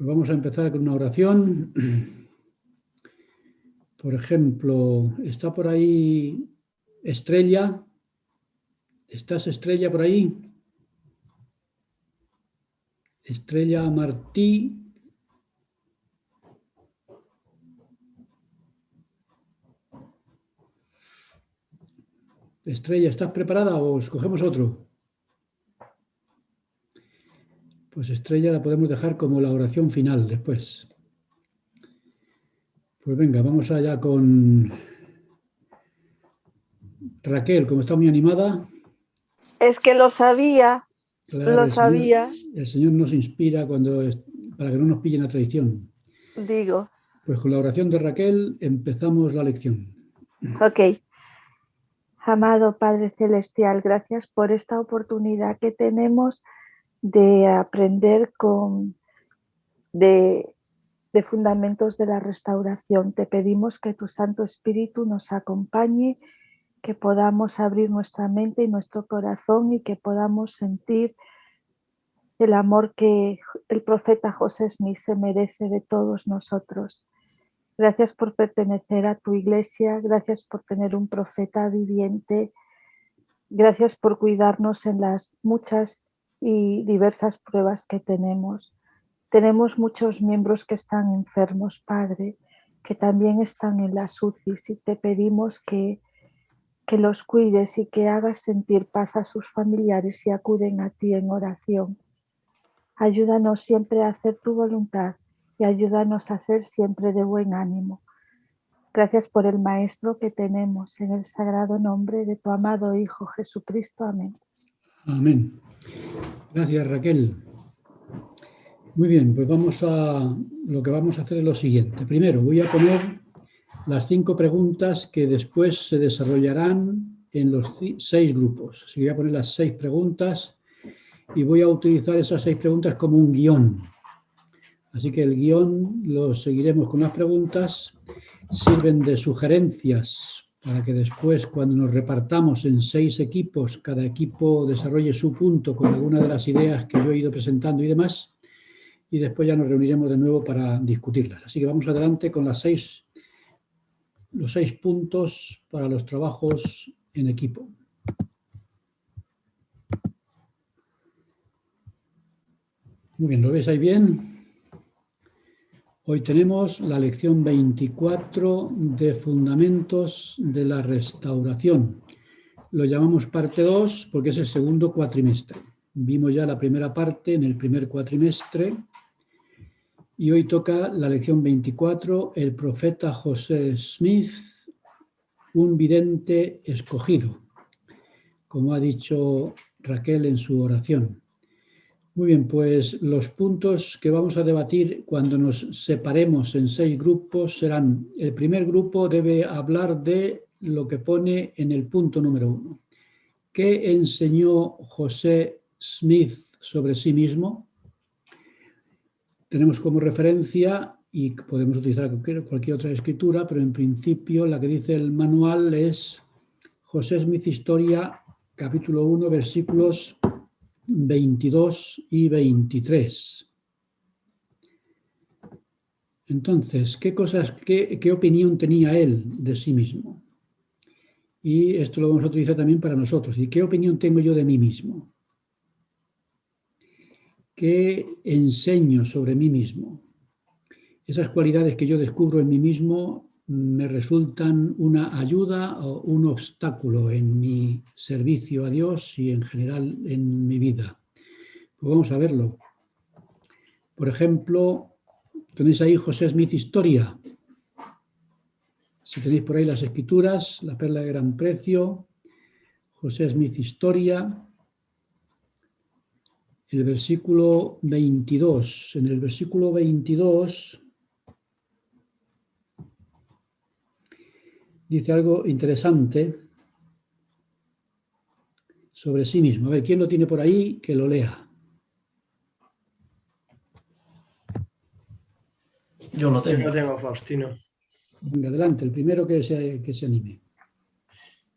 Pues vamos a empezar con una oración. Por ejemplo, está por ahí Estrella. ¿Estás, Estrella, por ahí? Estrella Martí. Estrella, ¿estás preparada o escogemos otro? Pues Estrella la podemos dejar como la oración final después. Pues venga, vamos allá con Raquel, como está muy animada. Es que lo sabía, Claro, lo sabía. El Señor nos inspira para que no nos pillen la traición. Digo. Pues con la oración de Raquel empezamos la lección. Ok. Amado Padre Celestial, gracias por esta oportunidad que tenemos de aprender de fundamentos de la restauración. Te pedimos que tu Santo Espíritu nos acompañe, que podamos abrir nuestra mente y nuestro corazón y que podamos sentir el amor que el profeta José Smith se merece de todos nosotros. Gracias por pertenecer a tu iglesia, gracias por tener un profeta viviente, gracias por cuidarnos en las muchas y diversas pruebas que tenemos. Tenemos muchos miembros que están enfermos, Padre, que también están en las UCIs y te pedimos que los cuides y que hagas sentir paz a sus familiares si acuden a ti en oración. Ayúdanos siempre a hacer tu voluntad y ayúdanos a ser siempre de buen ánimo. Gracias por el Maestro que tenemos en el sagrado nombre de tu amado Hijo Jesucristo. Amén. Amén. Gracias, Raquel. Muy bien, pues lo que vamos a hacer es lo siguiente. Primero, voy a poner las 5 preguntas que después se desarrollarán en los 6 grupos. Así que voy a poner las 6 preguntas y voy a utilizar esas 6 preguntas como un guión. Así que el guión lo seguiremos con las preguntas. Sirven de sugerencias para que después, cuando nos repartamos en 6 equipos, cada equipo desarrolle su punto con alguna de las ideas que yo he ido presentando y demás, y después ya nos reuniremos de nuevo para discutirlas. Así que vamos adelante con los 6 puntos para los trabajos en equipo. Muy bien, ¿lo ves ahí bien? Hoy tenemos la lección 24 de Fundamentos de la Restauración. Lo llamamos parte 2 porque es el segundo cuatrimestre. Vimos ya la primera parte en el primer cuatrimestre y hoy toca la lección 24, el profeta José Smith, un vidente escogido, como ha dicho Raquel en su oración. Muy bien, pues los puntos que vamos a debatir cuando nos separemos en 6 grupos serán: el primer grupo debe hablar de lo que pone en el punto número 1. ¿Qué enseñó José Smith sobre sí mismo? Tenemos como referencia, y podemos utilizar cualquier otra escritura, pero en principio la que dice el manual es José Smith Historia, capítulo 1, versículos 22 y 23. Entonces, ¿qué opinión tenía él de sí mismo? Y esto lo vamos a utilizar también para nosotros. ¿Y qué opinión tengo yo de mí mismo? ¿Qué enseño sobre mí mismo? Esas cualidades que yo descubro en mí mismo me resultan una ayuda o un obstáculo en mi servicio a Dios y en general en mi vida. Pues vamos a verlo. Por ejemplo, tenéis ahí José Smith Historia. Si tenéis por ahí las escrituras, la perla de gran precio, José Smith Historia, el versículo 22. En el versículo 22 dice algo interesante sobre sí mismo. A ver, ¿quién lo tiene por ahí? Que lo lea. Yo lo tengo, Faustino. Venga, adelante, el primero que se anime.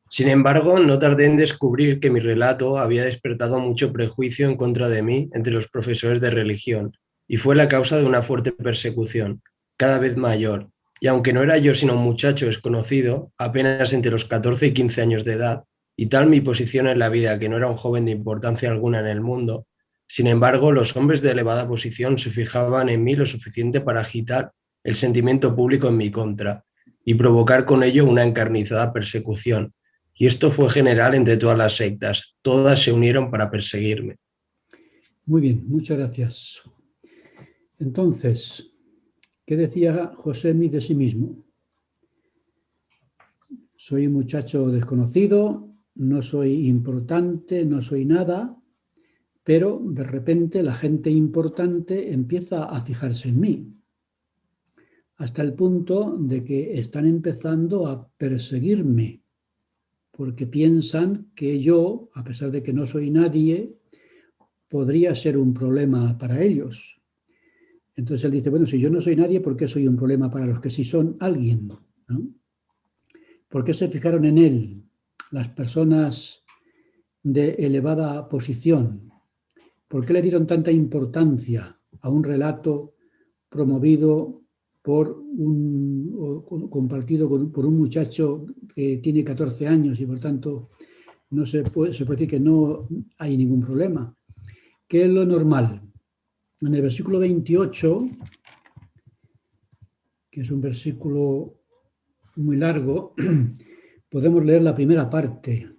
Sin embargo, no tardé en descubrir que mi relato había despertado mucho prejuicio en contra de mí entre los profesores de religión, y fue la causa de una fuerte persecución, cada vez mayor. Y aunque no era yo sino un muchacho desconocido, apenas entre los 14 y 15 años de edad, y tal mi posición en la vida que no era un joven de importancia alguna en el mundo, sin embargo, los hombres de elevada posición se fijaban en mí lo suficiente para agitar el sentimiento público en mi contra y provocar con ello una encarnizada persecución. Y esto fue general entre todas las sectas. Todas se unieron para perseguirme. Muy bien, muchas gracias. Entonces, ¿qué decía José Smith de sí mismo? Soy un muchacho desconocido, no soy importante, no soy nada, pero de repente la gente importante empieza a fijarse en mí, hasta el punto de que están empezando a perseguirme, porque piensan que yo, a pesar de que no soy nadie, podría ser un problema para ellos. Entonces él dice, bueno, si yo no soy nadie, ¿por qué soy un problema para los que sí son alguien? ¿No? ¿Por qué se fijaron en él las personas de elevada posición? ¿Por qué le dieron tanta importancia a un relato promovido compartido por un muchacho que tiene 14 años y por tanto no se puede decir que no hay ningún problema? ¿Qué es lo normal? En el versículo 28, que es un versículo muy largo, podemos leer la primera parte.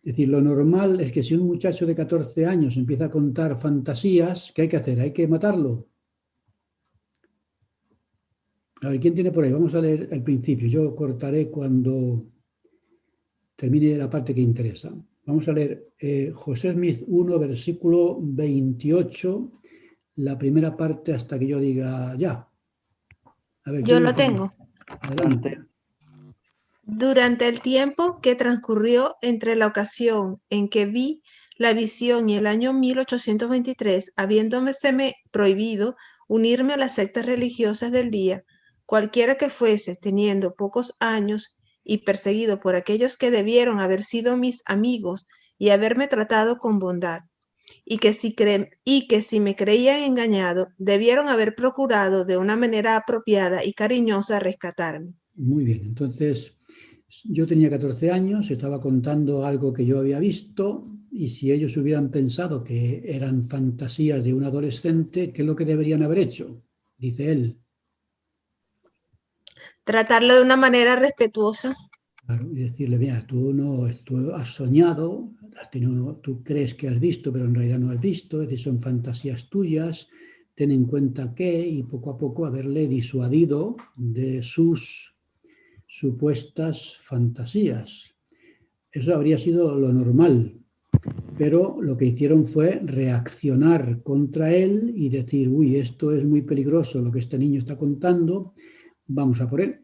Es decir, lo normal es que si un muchacho de 14 años empieza a contar fantasías, ¿qué hay que hacer? Hay que matarlo. A ver, ¿quién tiene por ahí? Vamos a leer el principio. Yo cortaré cuando termine la parte que interesa. Vamos a leer José Smith 1, versículo 28, la primera parte hasta que yo diga ya. A ver, Yo ¿quién lo lo tiene? tengo. Adelante. Durante el tiempo que transcurrió entre la ocasión en que vi la visión y el año 1823, habiéndoseme prohibido unirme a las sectas religiosas del día, cualquiera que fuese, teniendo pocos años y perseguido por aquellos que debieron haber sido mis amigos y haberme tratado con bondad, y que si me creían engañado, debieron haber procurado de una manera apropiada y cariñosa rescatarme. Muy bien, entonces yo tenía 14 años, estaba contando algo que yo había visto y si ellos hubieran pensado que eran fantasías de un adolescente, ¿qué es lo que deberían haber hecho? Dice él. Tratarlo de una manera respetuosa. Claro, y decirle, mira, tú has soñado, tú crees que has visto, pero en realidad no has visto, es decir, son fantasías tuyas, ten en cuenta que, y poco a poco haberle disuadido de sus supuestas fantasías. Eso habría sido lo normal, pero lo que hicieron fue reaccionar contra él y decir, uy, esto es muy peligroso lo que este niño está contando, vamos a por él.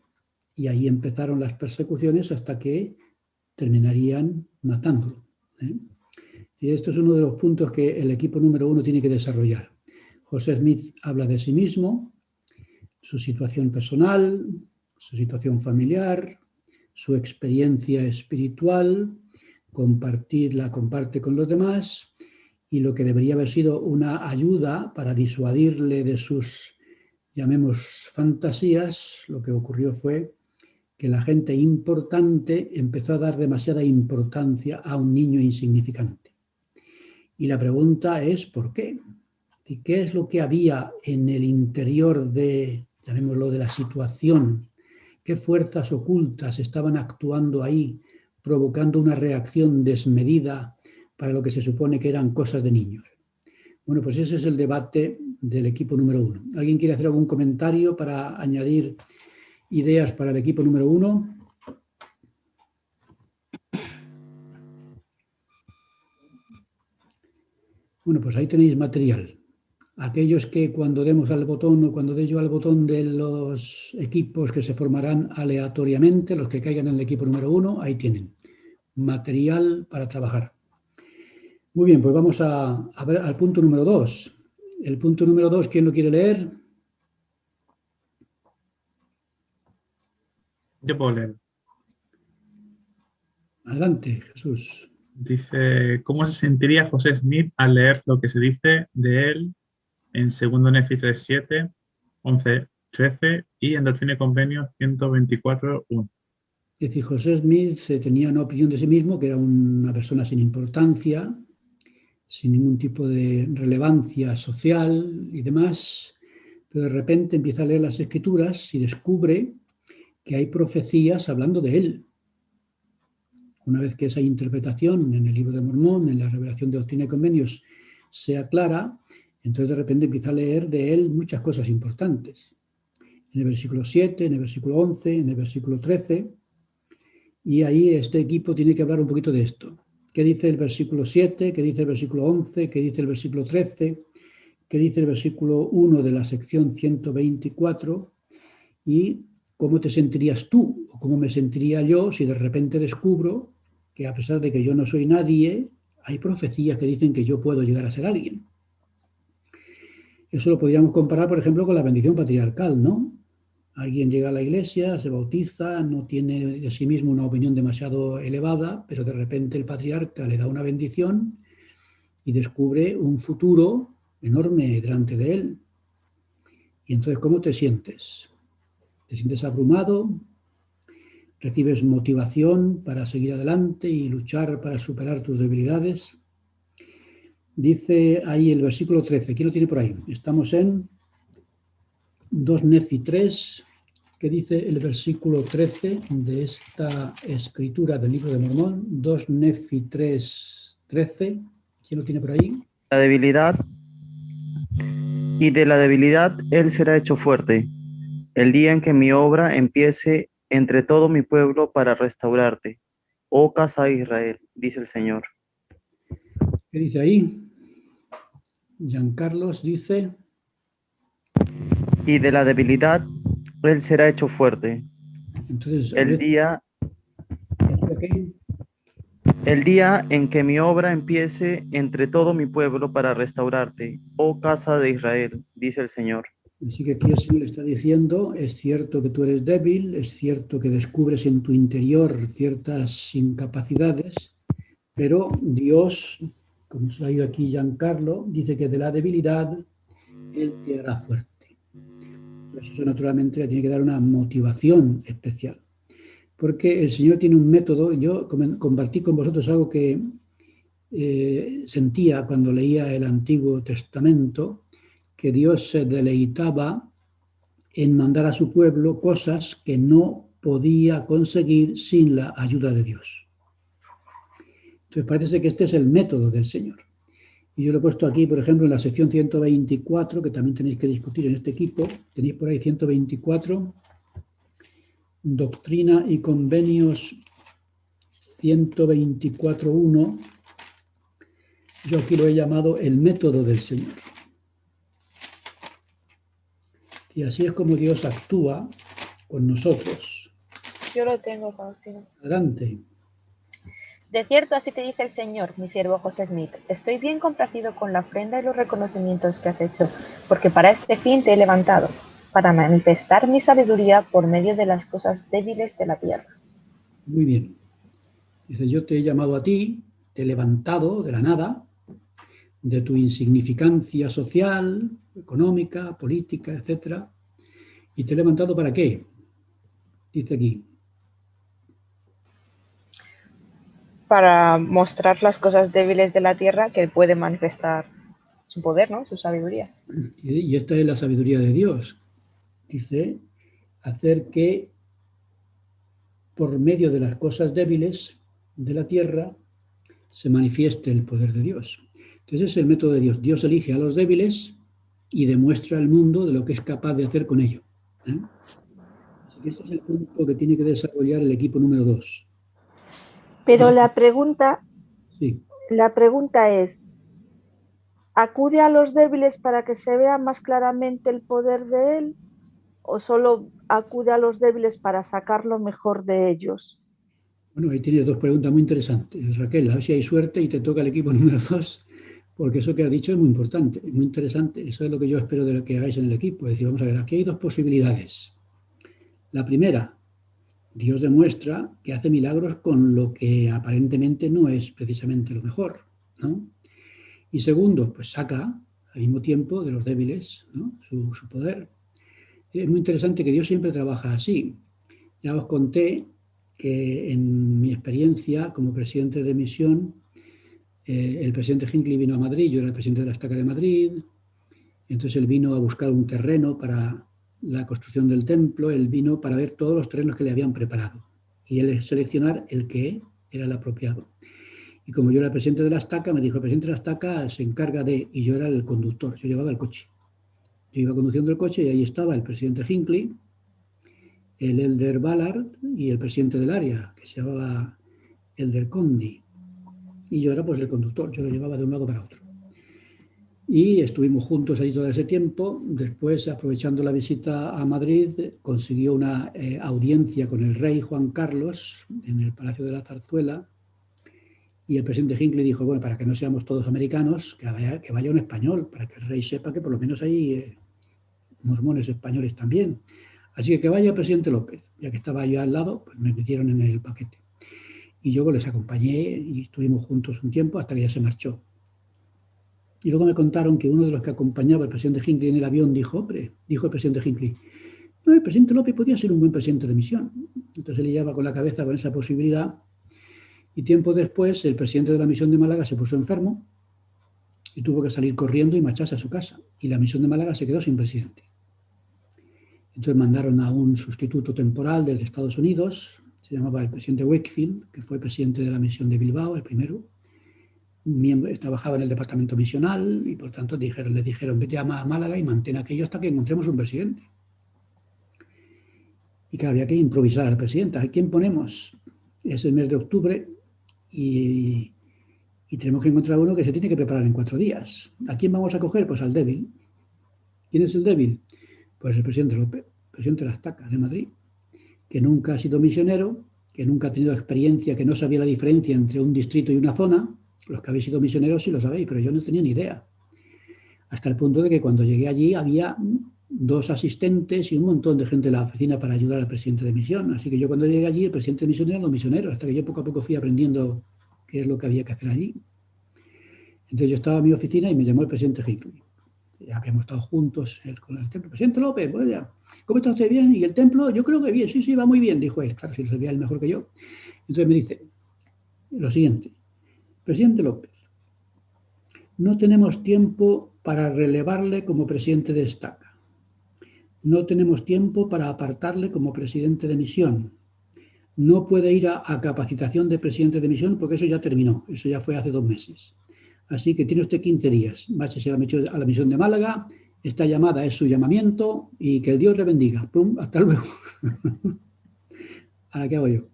Y ahí empezaron las persecuciones hasta que terminarían matándolo. Y esto es uno de los puntos que el equipo número 1 tiene que desarrollar. José Smith habla de sí mismo, su situación personal, su situación familiar, su experiencia espiritual, comparte con los demás y lo que debería haber sido una ayuda para disuadirle de sus, llamemos, fantasías, lo que ocurrió fue que la gente importante empezó a dar demasiada importancia a un niño insignificante. Y la pregunta es, ¿por qué? ¿Y qué es lo que había en el interior de, llamémoslo, de la situación? ¿Qué fuerzas ocultas estaban actuando ahí, provocando una reacción desmedida para lo que se supone que eran cosas de niños? Bueno, pues ese es el debate del equipo número 1. ¿Alguien quiere hacer algún comentario para añadir ideas para el equipo número 1? Bueno, pues ahí tenéis material. Aquellos que cuando demos al botón o cuando dé yo al botón de los equipos que se formarán aleatoriamente, los que caigan en el equipo número 1, ahí tienen material para trabajar. Muy bien, pues vamos a ver al punto número 2. El punto número 2, ¿quién lo quiere leer? Yo puedo leer. Adelante, Jesús. Dice, ¿cómo se sentiría José Smith al leer lo que se dice de él en 2 Nefi 3:7, 11:13 y en Doctrina y Convenios 124:1. Es decir, José Smith tenía una opinión de sí mismo, que era una persona sin importancia, sin ningún tipo de relevancia social y demás, pero de repente empieza a leer las Escrituras y descubre que hay profecías hablando de él. Una vez que esa interpretación en el Libro de Mormón, en la revelación de Doctrina y Convenios, sea clara, entonces de repente empieza a leer de él muchas cosas importantes. En el versículo 7, en el versículo 11, en el versículo 13, y ahí este equipo tiene que hablar un poquito de esto. ¿Qué dice el versículo 7? ¿Qué dice el versículo 11? ¿Qué dice el versículo 13? ¿Qué dice el versículo 1 de la sección 124? ¿Y cómo te sentirías tú o cómo me sentiría yo si de repente descubro que a pesar de que yo no soy nadie, hay profecías que dicen que yo puedo llegar a ser alguien? Eso lo podríamos comparar, por ejemplo, con la bendición patriarcal, ¿no? Alguien llega a la iglesia, se bautiza, no tiene de sí mismo una opinión demasiado elevada, pero de repente el patriarca le da una bendición y descubre un futuro enorme delante de él. Y entonces, ¿cómo te sientes? ¿Te sientes abrumado? ¿Recibes motivación para seguir adelante y luchar para superar tus debilidades? Dice ahí el versículo 13. ¿Quién lo tiene por ahí? Estamos en 2 Nefi 3. ¿Qué dice el versículo 13 de esta escritura del Libro de Mormón? 2 Nefi 3, 13. ¿Quién lo tiene por ahí? La debilidad, y de la debilidad él será hecho fuerte. El día en que mi obra empiece entre todo mi pueblo para restaurarte, oh casa de Israel, dice el Señor. ¿Qué dice ahí? Giancarlos dice... Y de la debilidad él será hecho fuerte. Entonces, El día en que mi obra empiece entre todo mi pueblo para restaurarte, oh casa de Israel, dice el Señor. Así que aquí el Señor está diciendo, es cierto que tú eres débil, es cierto que descubres en tu interior ciertas incapacidades, pero Dios, como se ha ido aquí Giancarlo, dice que de la debilidad Él te hará fuerte. Eso naturalmente le tiene que dar una motivación especial. Porque el Señor tiene un método, yo compartí con vosotros algo que sentía cuando leía el Antiguo Testamento, que Dios se deleitaba en mandar a su pueblo cosas que no podía conseguir sin la ayuda de Dios. Entonces parece que este es el método del Señor. Y yo lo he puesto aquí, por ejemplo, en la sección 124, que también tenéis que discutir en este equipo. Tenéis por ahí 124, Doctrina y Convenios 124.1. Yo aquí lo he llamado el método del Señor. Y así es como Dios actúa con nosotros. Yo lo tengo, Faustino. Adelante. De cierto, así te dice el Señor, mi siervo José Smith. Estoy bien complacido con la ofrenda y los reconocimientos que has hecho, porque para este fin te he levantado, para manifestar mi sabiduría por medio de las cosas débiles de la tierra. Muy bien. Dice, yo te he llamado a ti, te he levantado de la nada, de tu insignificancia social, económica, política, etc. ¿Y te he levantado para qué? Dice aquí. Para mostrar las cosas débiles de la tierra que puede manifestar su poder, ¿no? Su sabiduría. Y esta es la sabiduría de Dios. Dice, hacer que por medio de las cosas débiles de la tierra se manifieste el poder de Dios. Entonces es el método de Dios. Dios elige a los débiles y demuestra al mundo de lo que es capaz de hacer con ello. Así que este es el punto que tiene que desarrollar el equipo número 2. Pero la pregunta es, ¿acude a los débiles para que se vea más claramente el poder de él? ¿O solo acude a los débiles para sacar lo mejor de ellos? Bueno, ahí tienes dos preguntas muy interesantes. Raquel, a ver si hay suerte y te toca el equipo número 2, porque eso que has dicho es muy importante, es muy interesante. Eso es lo que yo espero de lo que hagáis en el equipo. Es decir, vamos a ver, aquí hay dos posibilidades. La primera, Dios demuestra que hace milagros con lo que aparentemente no es precisamente lo mejor, ¿no? Y segundo, pues saca al mismo tiempo de los débiles, ¿no? Su poder. Es muy interesante que Dios siempre trabaja así. Ya os conté que en mi experiencia como presidente de misión, el presidente Hinckley vino a Madrid, yo era el presidente de la Estaca de Madrid, entonces él vino a buscar un terreno para la construcción del templo, él vino para ver todos los terrenos que le habían preparado y él seleccionar el que era el apropiado. Y como yo era el presidente de la Estaca, me dijo, el presidente de la Estaca se encarga de, y yo era el conductor, yo llevaba el coche. Yo iba conduciendo el coche y ahí estaba el presidente Hinckley, el Elder Ballard y el presidente del área, que se llamaba Elder Condi. Y yo era pues el conductor, yo lo llevaba de un lado para otro. Y estuvimos juntos ahí todo ese tiempo. Después, aprovechando la visita a Madrid, consiguió una audiencia con el rey Juan Carlos en el Palacio de la Zarzuela. Y el presidente Hinckley dijo, bueno, para que no seamos todos americanos, que vaya un español, para que el rey sepa que por lo menos hay mormones españoles también. Así que vaya el presidente López. Ya que estaba yo al lado, pues me metieron en el paquete. Y yo les acompañé y estuvimos juntos un tiempo hasta que ya se marchó. Y luego me contaron que uno de los que acompañaba al presidente Hinckley en el avión dijo el presidente Hinckley, no, el presidente López podía ser un buen presidente de misión. Entonces él llevaba con la cabeza con esa posibilidad. Y tiempo después, el presidente de la misión de Málaga se puso enfermo y tuvo que salir corriendo y marcharse a su casa. Y la misión de Málaga se quedó sin presidente. Entonces mandaron a un sustituto temporal desde Estados Unidos, se llamaba el presidente Wakefield, que fue presidente de la misión de Bilbao, el primero. Trabajaba en el departamento misional y por tanto le dijeron, vete a Málaga y mantén aquello hasta que encontremos un presidente. Y que había que improvisar al presidente. ¿A quién ponemos? Es el mes de octubre y tenemos que encontrar uno que se tiene que preparar en 4 días. ¿A quién vamos a coger? Pues al débil. ¿Quién es el débil? Pues el presidente López, presidente de la Estaca de Madrid, que nunca ha sido misionero, que nunca ha tenido experiencia, que no sabía la diferencia entre un distrito y una zona. Los que habéis sido misioneros sí lo sabéis, pero yo no tenía ni idea. Hasta el punto de que cuando llegué allí había 2 asistentes y un montón de gente en la oficina para ayudar al presidente de misión. Así que yo cuando llegué allí, el presidente de misión eran los misioneros, hasta que yo poco a poco fui aprendiendo qué es lo que había que hacer allí. Entonces yo estaba en mi oficina y me llamó el presidente Hinckley. Ya habíamos estado juntos con el templo. Presidente López, vaya, ¿cómo está usted? ¿Bien? ¿Y el templo? Yo creo que bien, sí, va muy bien, dijo él. Claro, si lo sabía él mejor que yo. Entonces me dice lo siguiente. Presidente López, no tenemos tiempo para relevarle como presidente de Estaca. No tenemos tiempo para apartarle como presidente de misión. No puede ir a capacitación de presidente de misión porque eso ya terminó. Eso ya fue hace 2 meses. Así que tiene usted 15 días. Váyase a la misión de Málaga. Esta llamada es su llamamiento y que el Dios le bendiga. ¡Pum! Hasta luego. ¿Ahora qué hago yo?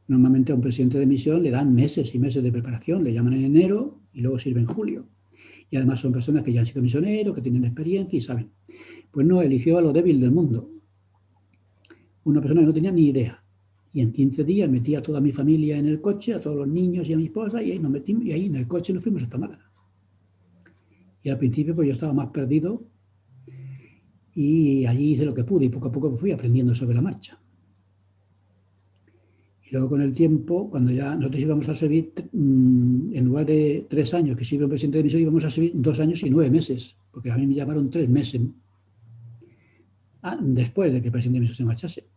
Normalmente a un presidente de misión le dan meses y meses de preparación. Le llaman en enero y luego sirve en julio. Y además son personas que ya han sido misioneros, que tienen experiencia y saben. Pues no, eligió a lo débil del mundo. Una persona que no tenía ni idea. Y en 15 días metí a toda mi familia en el coche, a todos los niños y a mi esposa, y ahí nos metimos, y ahí en el coche nos fuimos hasta Málaga. Y al principio pues yo estaba más perdido y allí hice lo que pude y poco a poco fui aprendiendo sobre la marcha. Y luego con el tiempo, cuando ya nosotros íbamos a servir, en lugar de 3 años que sirve un presidente de misión, íbamos a servir 2 años y 9 meses, porque a mí me llamaron 3 meses después de que el presidente de misión se marchase.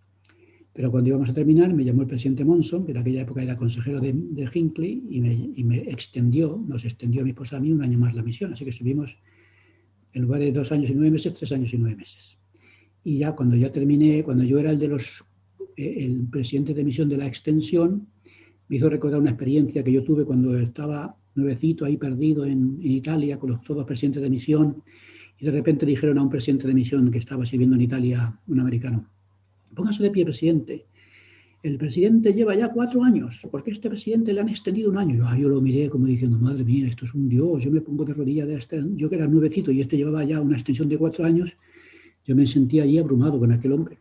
Pero cuando íbamos a terminar, me llamó el presidente Monson, que en aquella época era consejero de Hinckley, y nos extendió a mi esposa a mí 1 año más la misión. Así que subimos, en lugar de 2 años y 9 meses, 3 años y 9 meses. Y ya cuando ya terminé, cuando yo era el presidente de misión de la extensión, me hizo recordar una experiencia que yo tuve cuando estaba nuevecito ahí perdido en Italia con todos los presidentes de misión, y de repente dijeron a un presidente de misión que estaba sirviendo en Italia, un americano, póngase de pie, presidente. El presidente lleva ya 4 años. ¿Por qué a este presidente le han extendido 1 año? Yo lo miré como diciendo, madre mía, esto es un Dios. Yo me pongo de rodillas de este. Yo que era nuevecito y este llevaba ya una extensión de 4 años, yo me sentía allí abrumado con aquel hombre.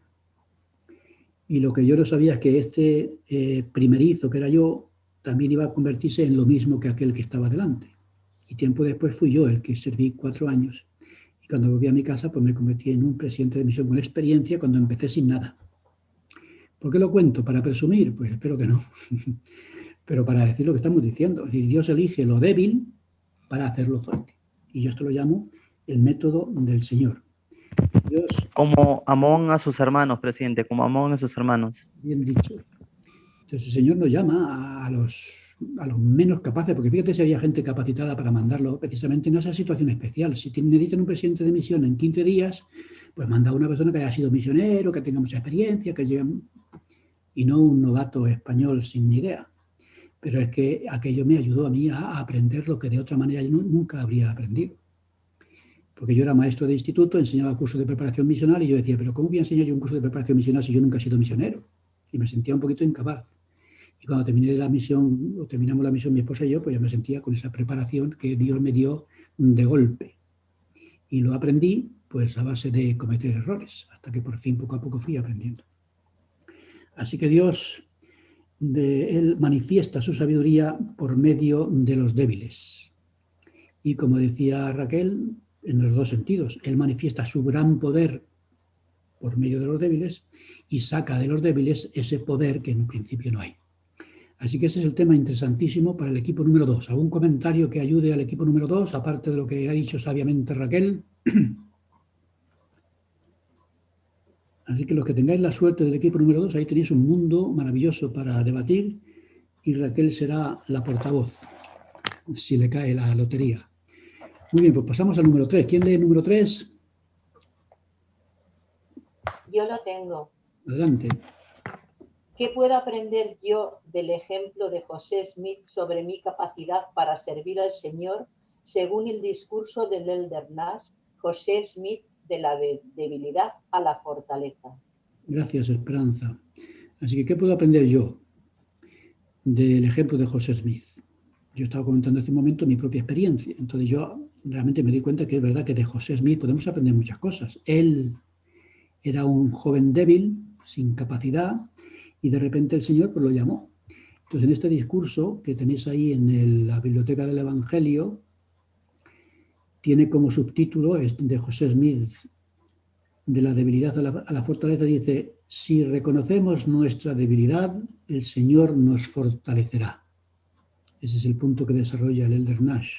Y lo que yo no sabía es que este primerizo que era yo también iba a convertirse en lo mismo que aquel que estaba delante. Y tiempo después fui yo el que serví 4 años. Y cuando volví a mi casa, pues me convertí en un presidente de misión con experiencia cuando empecé sin nada. ¿Por qué lo cuento? ¿Para presumir? Pues espero que no. Pero para decir lo que estamos diciendo. Es decir, Dios elige lo débil para hacerlo fuerte. Y yo esto lo llamo el método del Señor. Dios, Como Amón a sus hermanos, presidente, como Amón a sus hermanos. bien dicho. Entonces el Señor nos llama a los menos capaces, porque fíjate si había gente capacitada para mandarlo precisamente en esa situación especial. Si necesitan un presidente de misión en 15 días, pues manda a una persona que haya sido misionero, que tenga mucha experiencia, que lleve, y no un novato español sin ni idea. Pero es que aquello me ayudó a mí a aprender lo que de otra manera yo nunca habría aprendido. Porque yo era maestro de instituto, enseñaba cursos de preparación misional y yo decía, pero ¿cómo voy a enseñar yo un curso de preparación misional si yo nunca he sido misionero? Y me sentía un poquito incapaz. Y cuando terminé la misión, o terminamos la misión mi esposa y yo, pues ya me sentía con esa preparación que Dios me dio de golpe. Y lo aprendí pues a base de cometer errores, hasta que por fin poco a poco fui aprendiendo. Así que Dios, Él manifiesta su sabiduría por medio de los débiles. Y como decía Raquel, en los dos sentidos, Él manifiesta su gran poder por medio de los débiles y saca de los débiles ese poder que en principio no hay. Así que ese es el tema interesantísimo para el equipo número 2. ¿Algún comentario que ayude al equipo número 2, aparte de lo que ha dicho sabiamente Raquel? Así que los que tengáis la suerte del equipo número 2, ahí tenéis un mundo maravilloso para debatir y Raquel será la portavoz, si le cae la lotería. Muy bien, pues pasamos al número 3. ¿Quién lee el número 3? Yo lo tengo. Adelante. ¿Qué puedo aprender yo del ejemplo de José Smith sobre mi capacidad para servir al Señor según el discurso del Elder Nash, José Smith, de la debilidad a la fortaleza? Gracias, Esperanza. Así que, ¿qué puedo aprender yo del ejemplo de José Smith? Yo estaba comentando hace un momento mi propia experiencia. Entonces yo realmente me di cuenta que es verdad que de José Smith podemos aprender muchas cosas. Él era un joven débil, sin capacidad, y de repente el Señor pues lo llamó. Entonces en este discurso que tenéis ahí en la biblioteca del Evangelio, tiene como subtítulo de José Smith, de la debilidad a la fortaleza, dice: si reconocemos nuestra debilidad, el Señor nos fortalecerá. Ese es el punto que desarrolla el Elder Nash.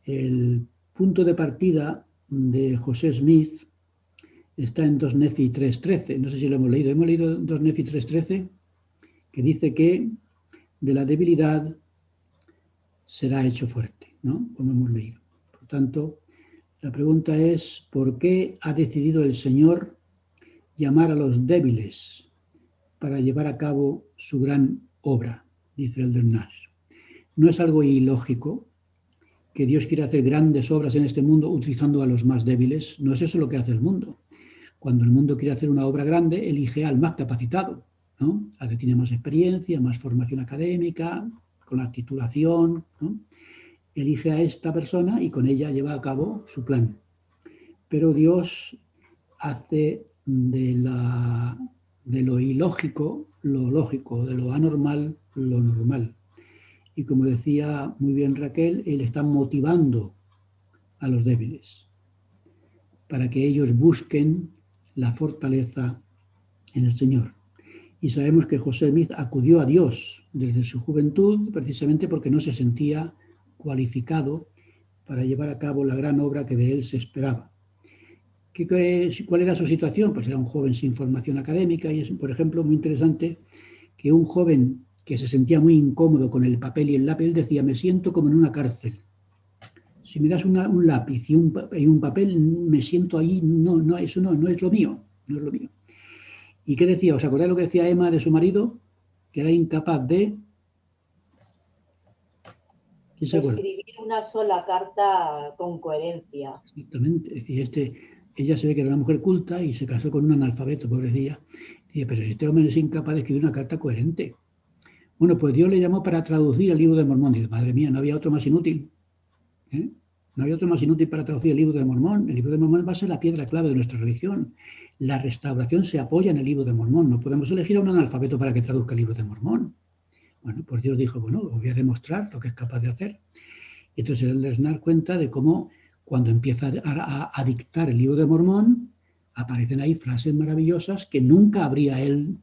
El punto de partida de José Smith está en 2 Nefi 3.13. No sé si lo hemos leído. Hemos leído 2 Nefi 3.13, que dice que de la debilidad será hecho fuerte, ¿no? Como hemos leído. Por tanto, la pregunta es, ¿por qué ha decidido el Señor llamar a los débiles para llevar a cabo su gran obra? Dice el Elder Nash. No es algo ilógico que Dios quiera hacer grandes obras en este mundo utilizando a los más débiles. No es eso lo que hace el mundo. Cuando el mundo quiere hacer una obra grande, elige al más capacitado, ¿no? Al que tiene más experiencia, más formación académica, con la titulación, ¿no? Elige a esta persona y con ella lleva a cabo su plan. Pero Dios hace de lo ilógico lo lógico, de lo anormal lo normal. Y como decía muy bien Raquel, Él está motivando a los débiles para que ellos busquen la fortaleza en el Señor. Y sabemos que José Smith acudió a Dios desde su juventud precisamente porque no se sentía cualificado para llevar a cabo la gran obra que de él se esperaba. ¿Cuál era su situación? Pues era un joven sin formación académica y es, por ejemplo, muy interesante que un joven que se sentía muy incómodo con el papel y el lápiz decía: me siento como en una cárcel. Si me das un lápiz y un papel, me siento ahí, no, eso no es lo mío, no es lo mío. ¿Y qué decía? ¿Os acordáis lo que decía Emma de su marido? Que era incapaz de... ¿Quién se acuerda? Escribir una sola carta con coherencia. Exactamente. Y ella se ve que era una mujer culta y se casó con un analfabeto, pobrecilla. Dice, pero este hombre es incapaz de escribir una carta coherente. Bueno, pues Dios le llamó para traducir el libro de Mormón. Dice, madre mía, no había otro más inútil. No había otro más inútil para traducir el libro de Mormón. El libro de Mormón va a ser la piedra clave de nuestra religión. La restauración se apoya en el libro de Mormón. No podemos elegir a un analfabeto para que traduzca el libro de Mormón. Bueno, pues Dios dijo, bueno, os voy a demostrar lo que es capaz de hacer. Y entonces el Elder Nash cuenta de cómo cuando empieza a dictar el libro de Mormón, aparecen ahí frases maravillosas que nunca habría él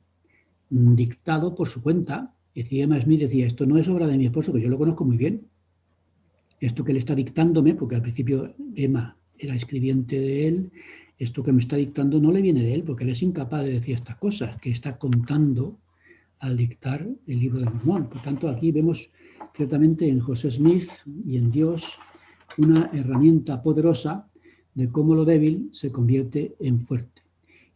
dictado por su cuenta. Decía Emma Smith, decía, esto no es obra de mi esposo, que yo lo conozco muy bien. esto que le está dictándome, porque al principio Emma era escribiente de él, esto que me está dictando no le viene de él, porque él es incapaz de decir estas cosas que está contando al dictar el libro de Mormón. Por tanto, aquí vemos ciertamente en José Smith y en Dios una herramienta poderosa de cómo lo débil se convierte en fuerte.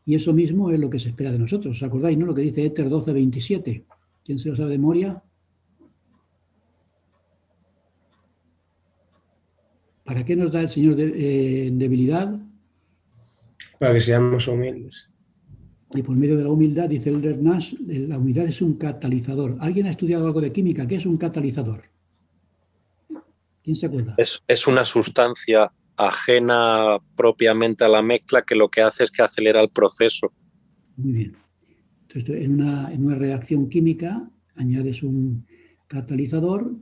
Y eso mismo es lo que se espera de nosotros. ¿Os acordáis, no? Lo que dice Éter 12:27. ¿Quién se lo sabe de memoria? ¿Para qué nos da el Señor debilidad? Para que seamos humildes. Y por medio de la humildad, dice Elder Nash, la humildad es un catalizador. ¿Alguien ha estudiado algo de química? ¿Qué es un catalizador? ¿Quién se acuerda? Es una sustancia ajena propiamente a la mezcla que lo que hace es que acelera el proceso. Muy bien. Entonces, en una reacción química añades un catalizador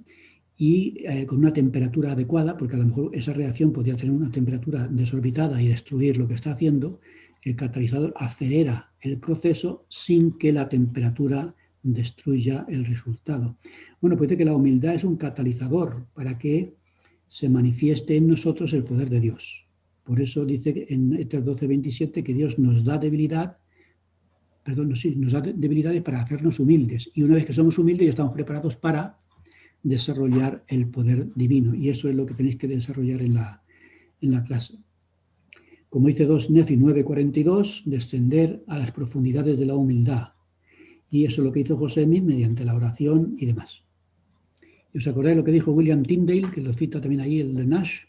y con una temperatura adecuada, porque a lo mejor esa reacción podría tener una temperatura desorbitada y destruir lo que está haciendo, el catalizador acelera el proceso sin que la temperatura destruya el resultado. Bueno, pues dice que la humildad es un catalizador para que se manifieste en nosotros el poder de Dios. Por eso dice en Éter 12:27 que Dios nos da debilidad, nos da debilidades para hacernos humildes. Y una vez que somos humildes ya estamos preparados para desarrollar el poder divino. Y eso es lo que tenéis que desarrollar en la clase. Como dice 2 Nefi 9:42, descender a las profundidades de la humildad. Y eso es lo que hizo José Smith mediante la oración y demás. ¿Y os acordáis lo que dijo William Tyndale, que lo cita también ahí el de Nash?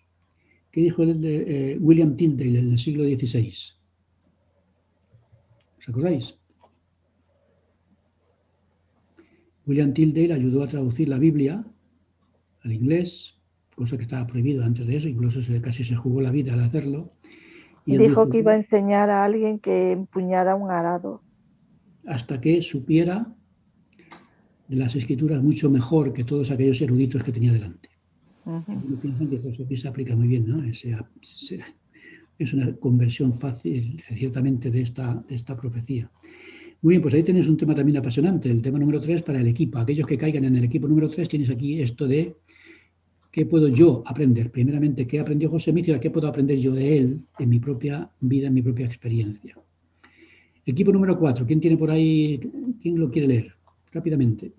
¿Qué dijo el de William Tyndale en el siglo XVI? ¿Os acordáis? William Tyndale ayudó a traducir la Biblia al inglés, cosa que estaba prohibido antes de eso, incluso casi se jugó la vida al hacerlo. Y dijo que iba a enseñar a alguien que empuñara un arado. Hasta que supiera de las escrituras mucho mejor que todos aquellos eruditos que tenía delante. Uh-huh. Piensan que José se aplica muy bien, ¿no? Es una conversión fácil, ciertamente, de esta profecía. Muy bien, pues ahí tenéis un tema también apasionante, el tema número 3 para el equipo. Aquellos que caigan en el equipo número 3, tienes aquí esto de qué puedo yo aprender. Primeramente, qué aprendió José Smith y qué puedo aprender yo de él en mi propia vida, en mi propia experiencia. Equipo número 4, ¿quién tiene por ahí? ¿Quién lo quiere leer? Rápidamente.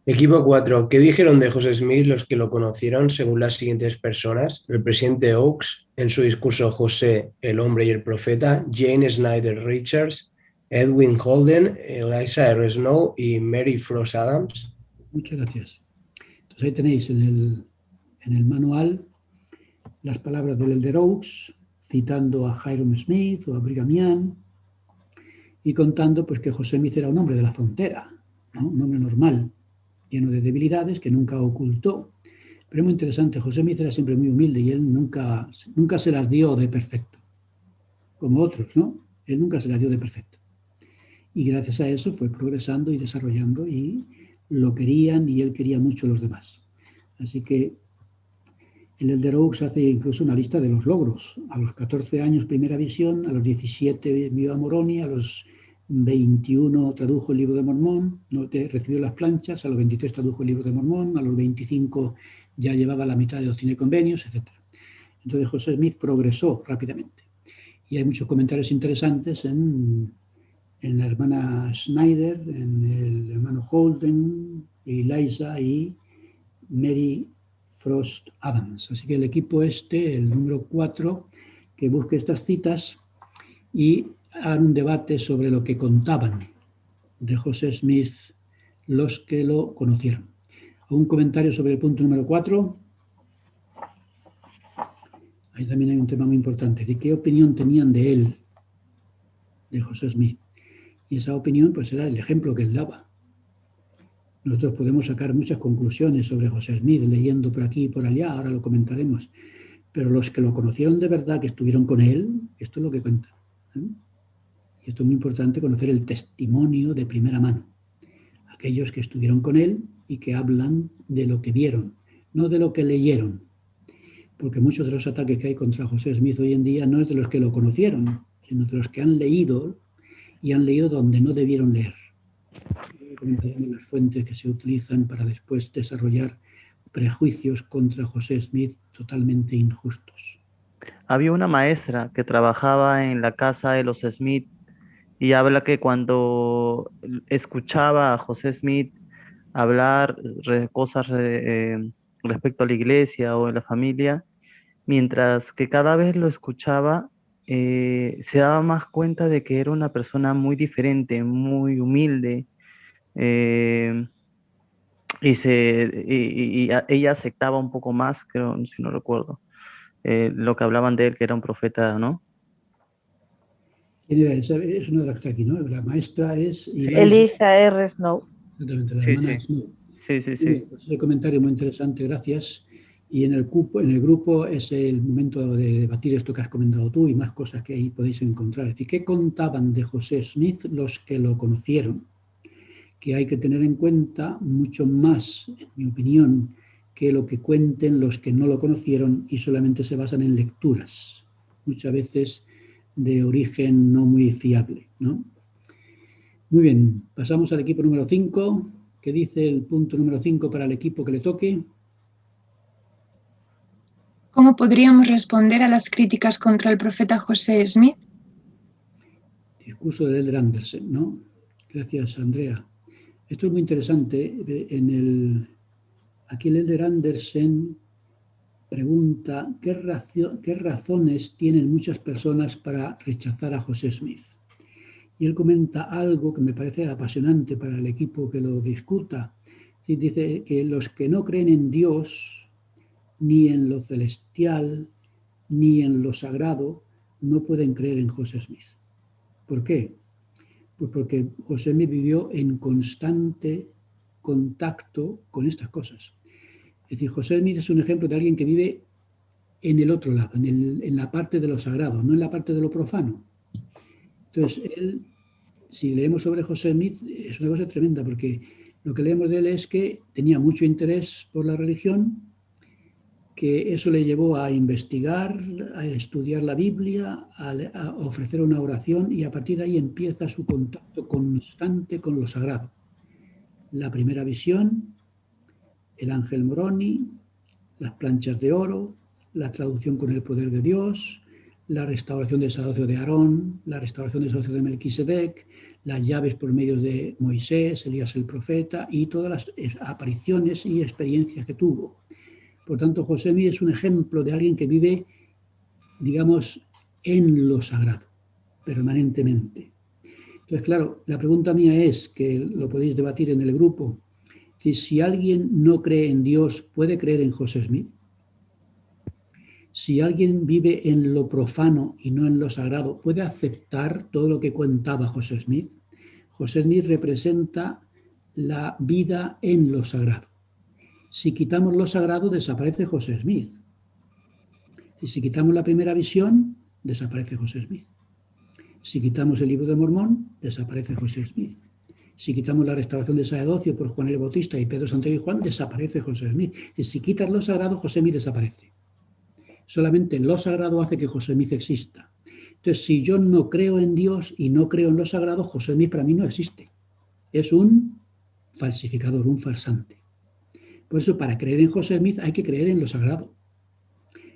Equipo 4. ¿Qué dijeron de José Smith los que lo conocieron según las siguientes personas? El presidente Oakes, en su discurso José, el hombre y el profeta, Jane Snyder Richards, Edwin Holden, Eliza R. Snow y Mary Frost Adams. Muchas gracias. Entonces ahí tenéis en el manual las palabras del Elder Oakes, citando a Hyrum Smith o a Brigham Young y contando pues, que José Smith era un hombre de la frontera, ¿no? Un hombre normal, lleno de debilidades que nunca ocultó. Pero es muy interesante, José Smith era siempre muy humilde y él nunca se las dio de perfecto, como otros, ¿no? Él nunca se las dio de perfecto. Y gracias a eso fue progresando y desarrollando y lo querían y él quería mucho a los demás. Así que el Elder Oakes hace incluso una lista de los logros. A los 14 años primera visión, a los 17 envió a Moroni, a los 21 tradujo el libro de Mormón, recibió las planchas, a los 23 tradujo el libro de Mormón, a los 25 ya llevaba la mitad de Doctrina y Convenios, etc. Entonces José Smith progresó rápidamente. Y hay muchos comentarios interesantes en la hermana Snyder, en el hermano Holden, Eliza y Mary Frost Adams. Así que el equipo el número 4, que busque estas citas y hagan un debate sobre lo que contaban de José Smith los que lo conocieron. ¿Un comentario sobre el punto número 4? Ahí también hay un tema muy importante. ¿De qué opinión tenían de él, de José Smith? Y esa opinión pues era el ejemplo que él daba. Nosotros podemos sacar muchas conclusiones sobre José Smith, leyendo por aquí y por allá, ahora lo comentaremos. Pero los que lo conocieron de verdad, que estuvieron con él, esto es lo que cuenta. Y esto es muy importante, conocer el testimonio de primera mano. Aquellos que estuvieron con él y que hablan de lo que vieron, no de lo que leyeron. Porque muchos de los ataques que hay contra José Smith hoy en día no es de los que lo conocieron, sino de los que han leído y han leído donde no debieron leer. comentaremos las fuentes que se utilizan para después desarrollar prejuicios contra José Smith totalmente injustos. Había una maestra que trabajaba en la casa de los Smith y habla que cuando escuchaba a José Smith hablar cosas respecto a la iglesia o en la familia, mientras que cada vez lo escuchaba, se daba más cuenta de que era una persona muy diferente, muy humilde, eh, ella aceptaba un poco más, creo, si no recuerdo, lo que hablaban de él, que era un profeta, ¿no? ¿Quién era esa? Es una de las que está aquí, ¿no? La maestra es Eliza R. Snow. Exactamente, la Sí, hermana sí. Snow. Sí, sí, Muy sí. bien, pues ese comentario muy interesante, gracias. Y en el grupo es el momento de debatir esto que has comentado tú y más cosas que ahí podéis encontrar. Es decir, ¿qué contaban de José Smith los que lo conocieron? Que hay que tener en cuenta mucho más, en mi opinión, que lo que cuenten los que no lo conocieron y solamente se basan en lecturas, muchas veces de origen no muy fiable, ¿no? Muy bien, pasamos al equipo número 5. ¿Qué dice el punto número 5 para el equipo que le toque? ¿Cómo podríamos responder a las críticas contra el profeta José Smith? Discurso de Elder Andersen, ¿no? Gracias, Andrea. Esto es muy interesante. Aquí el Elder Andersen pregunta qué razones tienen muchas personas para rechazar a José Smith. Y él comenta algo que me parece apasionante para el equipo que lo discuta. Y dice que los que no creen en Dios, ni en lo celestial, ni en lo sagrado, no pueden creer en José Smith. ¿Por qué? Pues porque José Smith vivió en constante contacto con estas cosas. Es decir, José Smith es un ejemplo de alguien que vive en el otro lado, en la parte de lo sagrado, no en la parte de lo profano. Entonces, si leemos sobre José Smith, es una cosa tremenda, porque lo que leemos de él es que tenía mucho interés por la religión, que eso le llevó a investigar, a estudiar la Biblia, a ofrecer una oración, y a partir de ahí empieza su contacto constante con lo sagrado. La primera visión, el ángel Moroni, las planchas de oro, la traducción con el poder de Dios, la restauración del sacerdocio de Aarón, la restauración del sacerdocio de Melquisedec, las llaves por medio de Moisés, Elías el profeta, y todas las apariciones y experiencias que tuvo. Por tanto, José Smith es un ejemplo de alguien que vive, digamos, en lo sagrado, permanentemente. Entonces, claro, la pregunta mía es, que lo podéis debatir en el grupo, si alguien no cree en Dios, ¿puede creer en José Smith? Si alguien vive en lo profano y no en lo sagrado, ¿puede aceptar todo lo que contaba José Smith? José Smith representa la vida en lo sagrado. Si quitamos lo sagrado, desaparece José Smith. Y si quitamos la primera visión, desaparece José Smith. Si quitamos el libro de Mormón, desaparece José Smith. Si quitamos la restauración del sacerdocio por Juan el Bautista y Pedro, Santiago y Juan, desaparece José Smith. Y si quitas lo sagrado, José Smith desaparece. Solamente lo sagrado hace que José Smith exista. Entonces, si yo no creo en Dios y no creo en lo sagrado, José Smith para mí no existe. Es un falsificador, un farsante. Por eso, para creer en José Smith hay que creer en lo sagrado.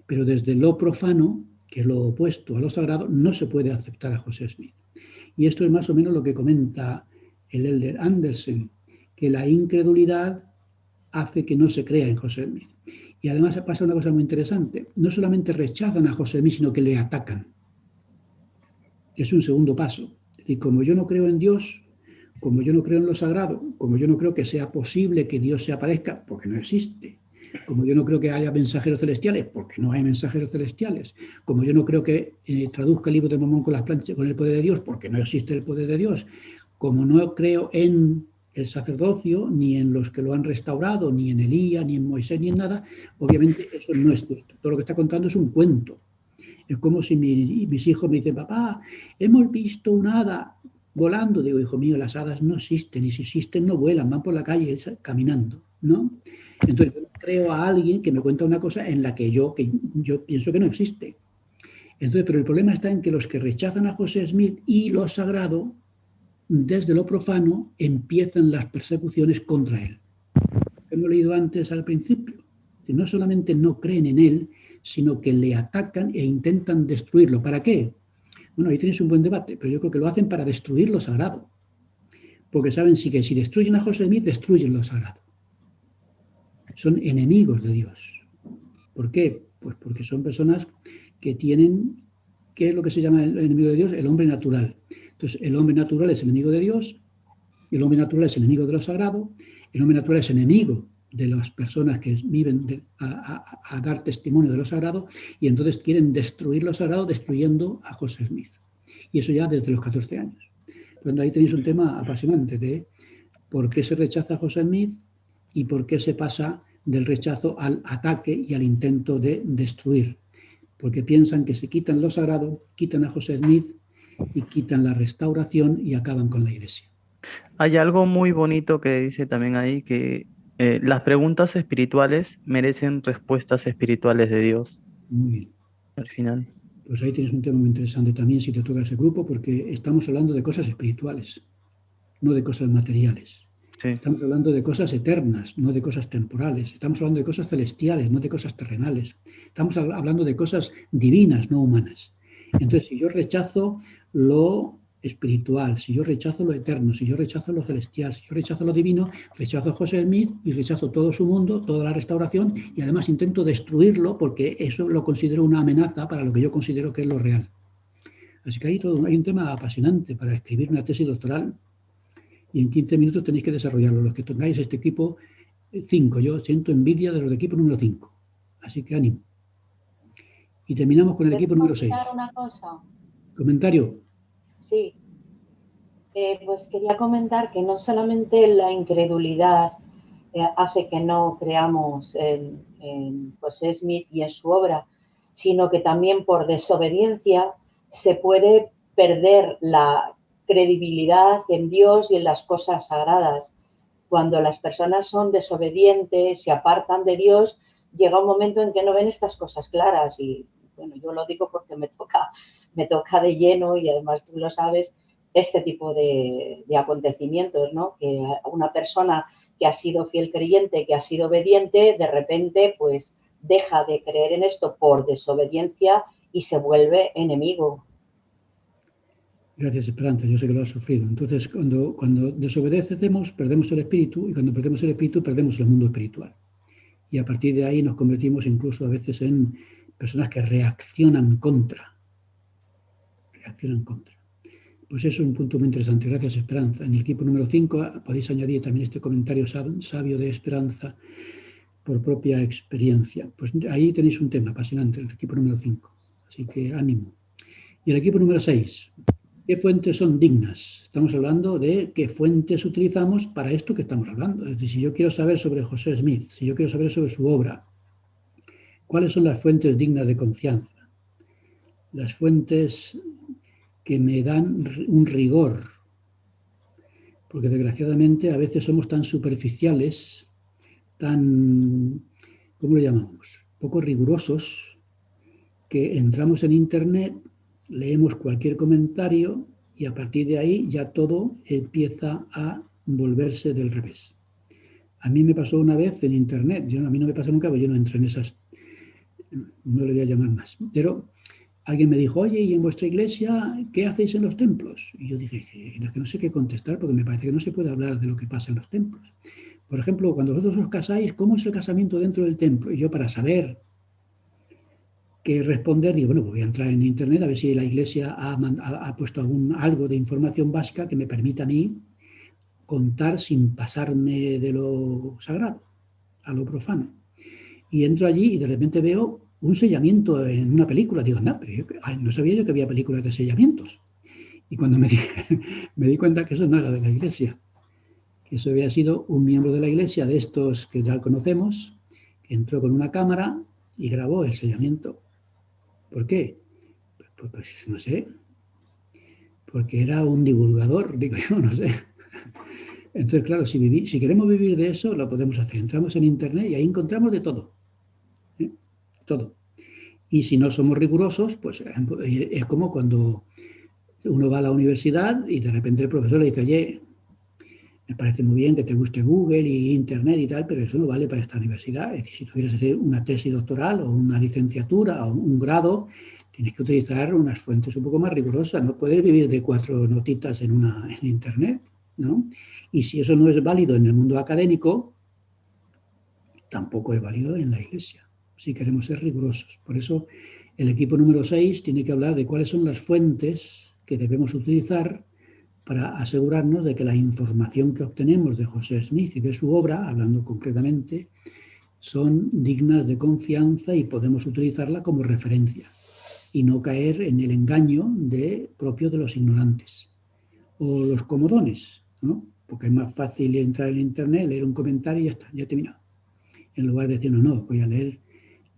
Pero desde lo profano, que es lo opuesto a lo sagrado, no se puede aceptar a José Smith. Y esto es más o menos lo que comenta el Elder Andersen, que la incredulidad hace que no se crea en José Smith. Y además pasa una cosa muy interesante. No solamente rechazan a José Smith, sino que le atacan. Es un segundo paso. Es decir, como yo no creo en Dios, como yo no creo en lo sagrado, como yo no creo que sea posible que Dios se aparezca, porque no existe, como yo no creo que haya mensajeros celestiales, porque no hay mensajeros celestiales, como yo no creo que traduzca el libro de Mormón con las planchas, con el poder de Dios, porque no existe el poder de Dios, como no creo en el sacerdocio, ni en los que lo han restaurado, ni en Elías, ni en Moisés, ni en nada, obviamente eso no es cierto. Todo lo que está contando es un cuento. Es como si mis hijos me dicen, papá, hemos visto una hada volando. Digo, hijo mío, las hadas no existen, y si existen no vuelan, van por la calle caminando, ¿no? Entonces yo creo a alguien que me cuenta una cosa en la que yo pienso que no existe. Entonces, pero el problema está en que los que rechazan a José Smith y lo sagrado desde lo profano empiezan las persecuciones contra él. Hemos leído antes al principio, que no solamente no creen en él, sino que le atacan e intentan destruirlo. ¿Para qué? Bueno, ahí tenéis un buen debate, pero yo creo que lo hacen para destruir lo sagrado. Porque saben que si destruyen a José Smith, destruyen lo sagrado. Son enemigos de Dios. ¿Por qué? Pues porque son personas que tienen, ¿qué es lo que se llama el enemigo de Dios? El hombre natural. Entonces, el hombre natural es enemigo de Dios, el hombre natural es enemigo de lo sagrado, el hombre natural es enemigo de las personas que viven a dar testimonio de lo sagrado, y entonces quieren destruir lo sagrado destruyendo a José Smith. Y eso ya desde los 14 años. Entonces ahí tenéis un tema apasionante de por qué se rechaza a José Smith y por qué se pasa del rechazo al ataque y al intento de destruir. Porque piensan que si quitan lo sagrado, quitan a José Smith y quitan la restauración y acaban con la Iglesia. Hay algo muy bonito que dice también ahí, que las preguntas espirituales merecen respuestas espirituales de Dios. Muy bien. Al final. Pues ahí tienes un tema muy interesante también si te toca ese grupo, porque estamos hablando de cosas espirituales, no de cosas materiales. Sí. Estamos hablando de cosas eternas, no de cosas temporales. Estamos hablando de cosas celestiales, no de cosas terrenales. Estamos hablando de cosas divinas, no humanas. Entonces, si yo rechazo lo espiritual, si yo rechazo lo eterno, si yo rechazo lo celestial, si yo rechazo lo divino, rechazo a José Smith y rechazo todo su mundo, toda la restauración, y además intento destruirlo porque eso lo considero una amenaza para lo que yo considero que es lo real. Así que hay un tema apasionante para escribir una tesis doctoral, y en 15 minutos tenéis que desarrollarlo. Los que tengáis este equipo 5, yo siento envidia de los de equipo número 5. Así que ánimo. Y terminamos con el equipo número 6. Una cosa. ¿Comentario? Sí. Pues quería comentar que no solamente la incredulidad hace que no creamos en José Smith y en su obra, sino que también por desobediencia se puede perder la credibilidad en Dios y en las cosas sagradas. Cuando las personas son desobedientes, se apartan de Dios, llega un momento en que no ven estas cosas claras. Y bueno, yo lo digo porque me toca de lleno, y además tú lo sabes, este tipo de acontecimientos, ¿no? Que una persona que ha sido fiel creyente, que ha sido obediente, de repente pues deja de creer en esto por desobediencia y se vuelve enemigo. Gracias, Esperanza, yo sé que lo has sufrido. Entonces, cuando desobedecemos, perdemos el espíritu, y cuando perdemos el espíritu, perdemos el mundo espiritual. Y a partir de ahí nos convertimos incluso a veces en personas que reaccionan contra. Pues eso es un punto muy interesante. Gracias, Esperanza. En el equipo número 5 podéis añadir también este comentario sabio de Esperanza por propia experiencia. Pues ahí tenéis un tema apasionante, el equipo número 5. Así que ánimo. Y el equipo número 6. ¿Qué fuentes son dignas? Estamos hablando de qué fuentes utilizamos para esto que estamos hablando. Es decir, si yo quiero saber sobre José Smith, si yo quiero saber sobre su obra, ¿cuáles son las fuentes dignas de confianza? Las fuentes que me dan un rigor. Porque desgraciadamente a veces somos tan superficiales, tan, ¿cómo lo llamamos? Poco rigurosos, que entramos en Internet, leemos cualquier comentario y a partir de ahí ya todo empieza a volverse del revés. A mí me pasó una vez en Internet, a mí no me pasa nunca, porque yo no entro en esas, no le voy a llamar más, pero alguien me dijo, oye, ¿y en vuestra iglesia qué hacéis en los templos? Y yo dije, que no sé qué contestar, porque me parece que no se puede hablar de lo que pasa en los templos. Por ejemplo, cuando vosotros os casáis, ¿cómo es el casamiento dentro del templo? Y yo, para saber que responder, digo, bueno, pues voy a entrar en Internet a ver si la Iglesia ha puesto algo de información básica que me permita a mí contar sin pasarme de lo sagrado a lo profano. Y entro allí y de repente veo un sellamiento en una película. Digo, no, pero no sabía yo que había películas de sellamientos. Y cuando me di cuenta que eso no era de la Iglesia, que eso había sido un miembro de la Iglesia, de estos que ya conocemos, que entró con una cámara y grabó el sellamiento. ¿Por qué? Pues no sé. Porque era un divulgador, digo yo, no sé. Entonces, claro, si queremos vivir de eso, lo podemos hacer. Entramos en Internet y ahí encontramos de todo. Todo. Y si no somos rigurosos, pues es como cuando Uno va a la universidad y de repente el profesor le dice, oye, me parece muy bien que te guste Google y Internet y tal, pero eso no vale para esta universidad. Es decir, si tú quieres hacer una tesis doctoral o una licenciatura o un grado, tienes que utilizar unas fuentes un poco más rigurosas. No puedes vivir de 4 notitas en Internet, ¿no? Y si eso no es válido en el mundo académico, tampoco es válido en la Iglesia, si queremos ser rigurosos. Por eso el equipo número 6 tiene que hablar de cuáles son las fuentes que debemos utilizar para asegurarnos de que la información que obtenemos de José Smith y de su obra, hablando concretamente, son dignas de confianza y podemos utilizarla como referencia y no caer en el engaño propio de los ignorantes o los comodones, ¿no? Porque es más fácil entrar en Internet, leer un comentario y ya está, ya he terminado. En lugar de decir, no, voy a leer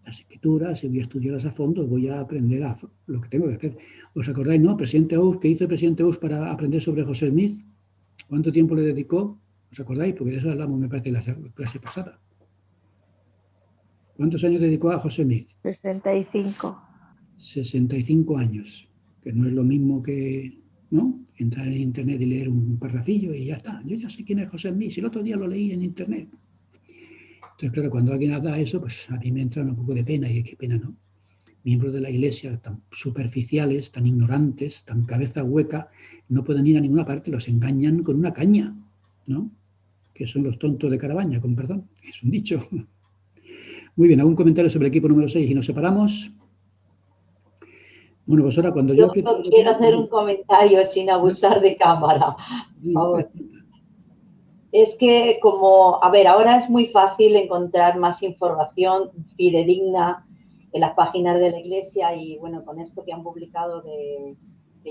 las escrituras y voy a estudiarlas a fondo, voy a aprender lo que tengo que hacer. ¿Os acordáis, no? Presidente Ous, ¿qué hizo el presidente Ous para aprender sobre José Smith? ¿Cuánto tiempo le dedicó? ¿Os acordáis? Porque de eso hablamos, me parece, en la clase pasada. ¿Cuántos años dedicó a José Smith? 65. 65 años, que no es lo mismo que, ¿no?, entrar en Internet y leer un parrafillo y ya está. Yo ya sé quién es José Smith, si el otro día lo leí en Internet. Entonces, claro, cuando alguien haga eso, pues a mí me entra un poco de pena, y qué pena, ¿no? Miembros de la Iglesia tan superficiales, tan ignorantes, tan cabeza hueca, no pueden ir a ninguna parte, los engañan con una caña, ¿no? Que son los tontos de Carabaña, con perdón, es un dicho. Muy bien, ¿algún comentario sobre el equipo número 6 y nos separamos? Bueno, pues ahora cuando yo quiero hacer un comentario sin abusar de cámara. Por favor. Es que como, a ver, ahora es muy fácil encontrar más información fidedigna en las páginas de la Iglesia y bueno, con esto que han publicado de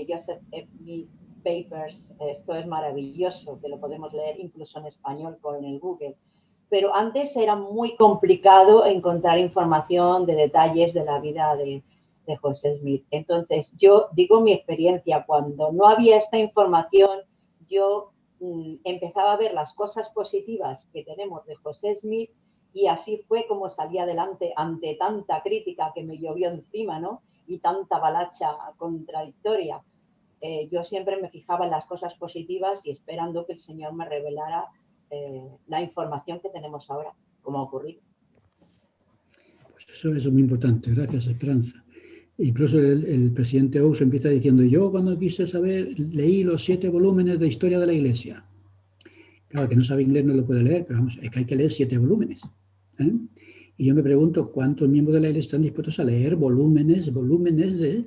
Joseph Smith Papers, esto es maravilloso, que lo podemos leer incluso en español con el Google. Pero antes era muy complicado encontrar información de detalles de la vida de José Smith. Entonces, yo digo mi experiencia, cuando no había esta información, yo empezaba a ver las cosas positivas que tenemos de José Smith y así fue como salí adelante ante tanta crítica que me llovió encima, ¿no? Y tanta avalancha contradictoria. Yo siempre me fijaba en las cosas positivas y esperando que el Señor me revelara la información que tenemos ahora, como ha ocurrido. Pues eso es muy importante, gracias, Esperanza. Incluso el presidente Ous empieza diciendo, yo cuando quise saber, leí los 7 volúmenes de historia de la Iglesia. Claro, que no sabe inglés no lo puede leer, pero vamos, es que hay que leer 7 volúmenes. ¿Eh? Y yo me pregunto, ¿cuántos miembros de la Iglesia están dispuestos a leer volúmenes de...?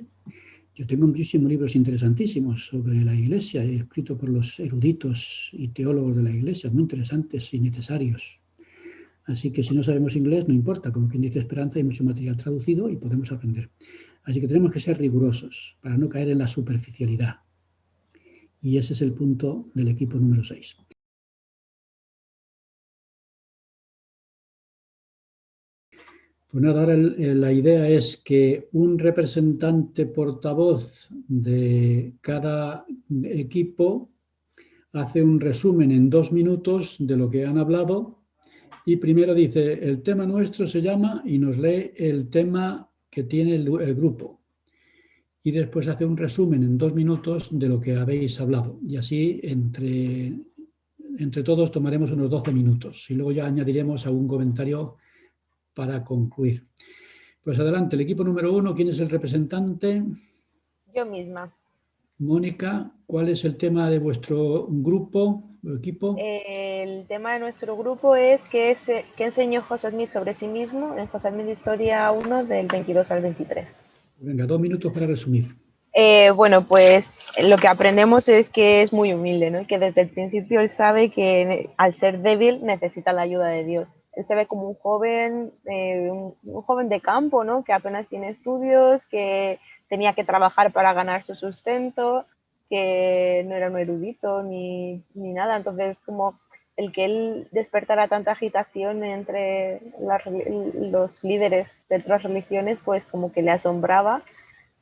Yo tengo muchísimos libros interesantísimos sobre la Iglesia, escritos por los eruditos y teólogos de la Iglesia, muy interesantes y necesarios. Así que si no sabemos inglés, no importa, como quien dice Esperanza, hay mucho material traducido y podemos aprender. Así que tenemos que ser rigurosos para no caer en la superficialidad. Y ese es el punto del equipo número 6. Pues nada, ahora la idea es que un representante portavoz de cada equipo hace un resumen en 2 minutos de lo que han hablado y primero dice, el tema nuestro se llama, y nos lee el tema que tiene el grupo. Y después hace un resumen en 2 minutos de lo que habéis hablado. Y así entre todos tomaremos unos 12 minutos. Y luego ya añadiremos algún comentario para concluir. Pues adelante, el equipo número 1, ¿quién es el representante? Yo misma. Mónica, ¿cuál es el tema de vuestro grupo o equipo? El tema de nuestro grupo es ¿qué enseñó José Smith sobre sí mismo en José Smith Historia 1 del 22 al 23? Venga, 2 minutos para resumir. Bueno, pues lo que aprendemos es que es muy humilde, ¿no? Que desde el principio él sabe que al ser débil necesita la ayuda de Dios. Él se ve como un joven de campo, ¿no? Que apenas tiene estudios, que tenía que trabajar para ganar su sustento, que no era un erudito ni nada. Entonces, como el que él despertara tanta agitación entre los líderes de otras religiones, pues como que le asombraba.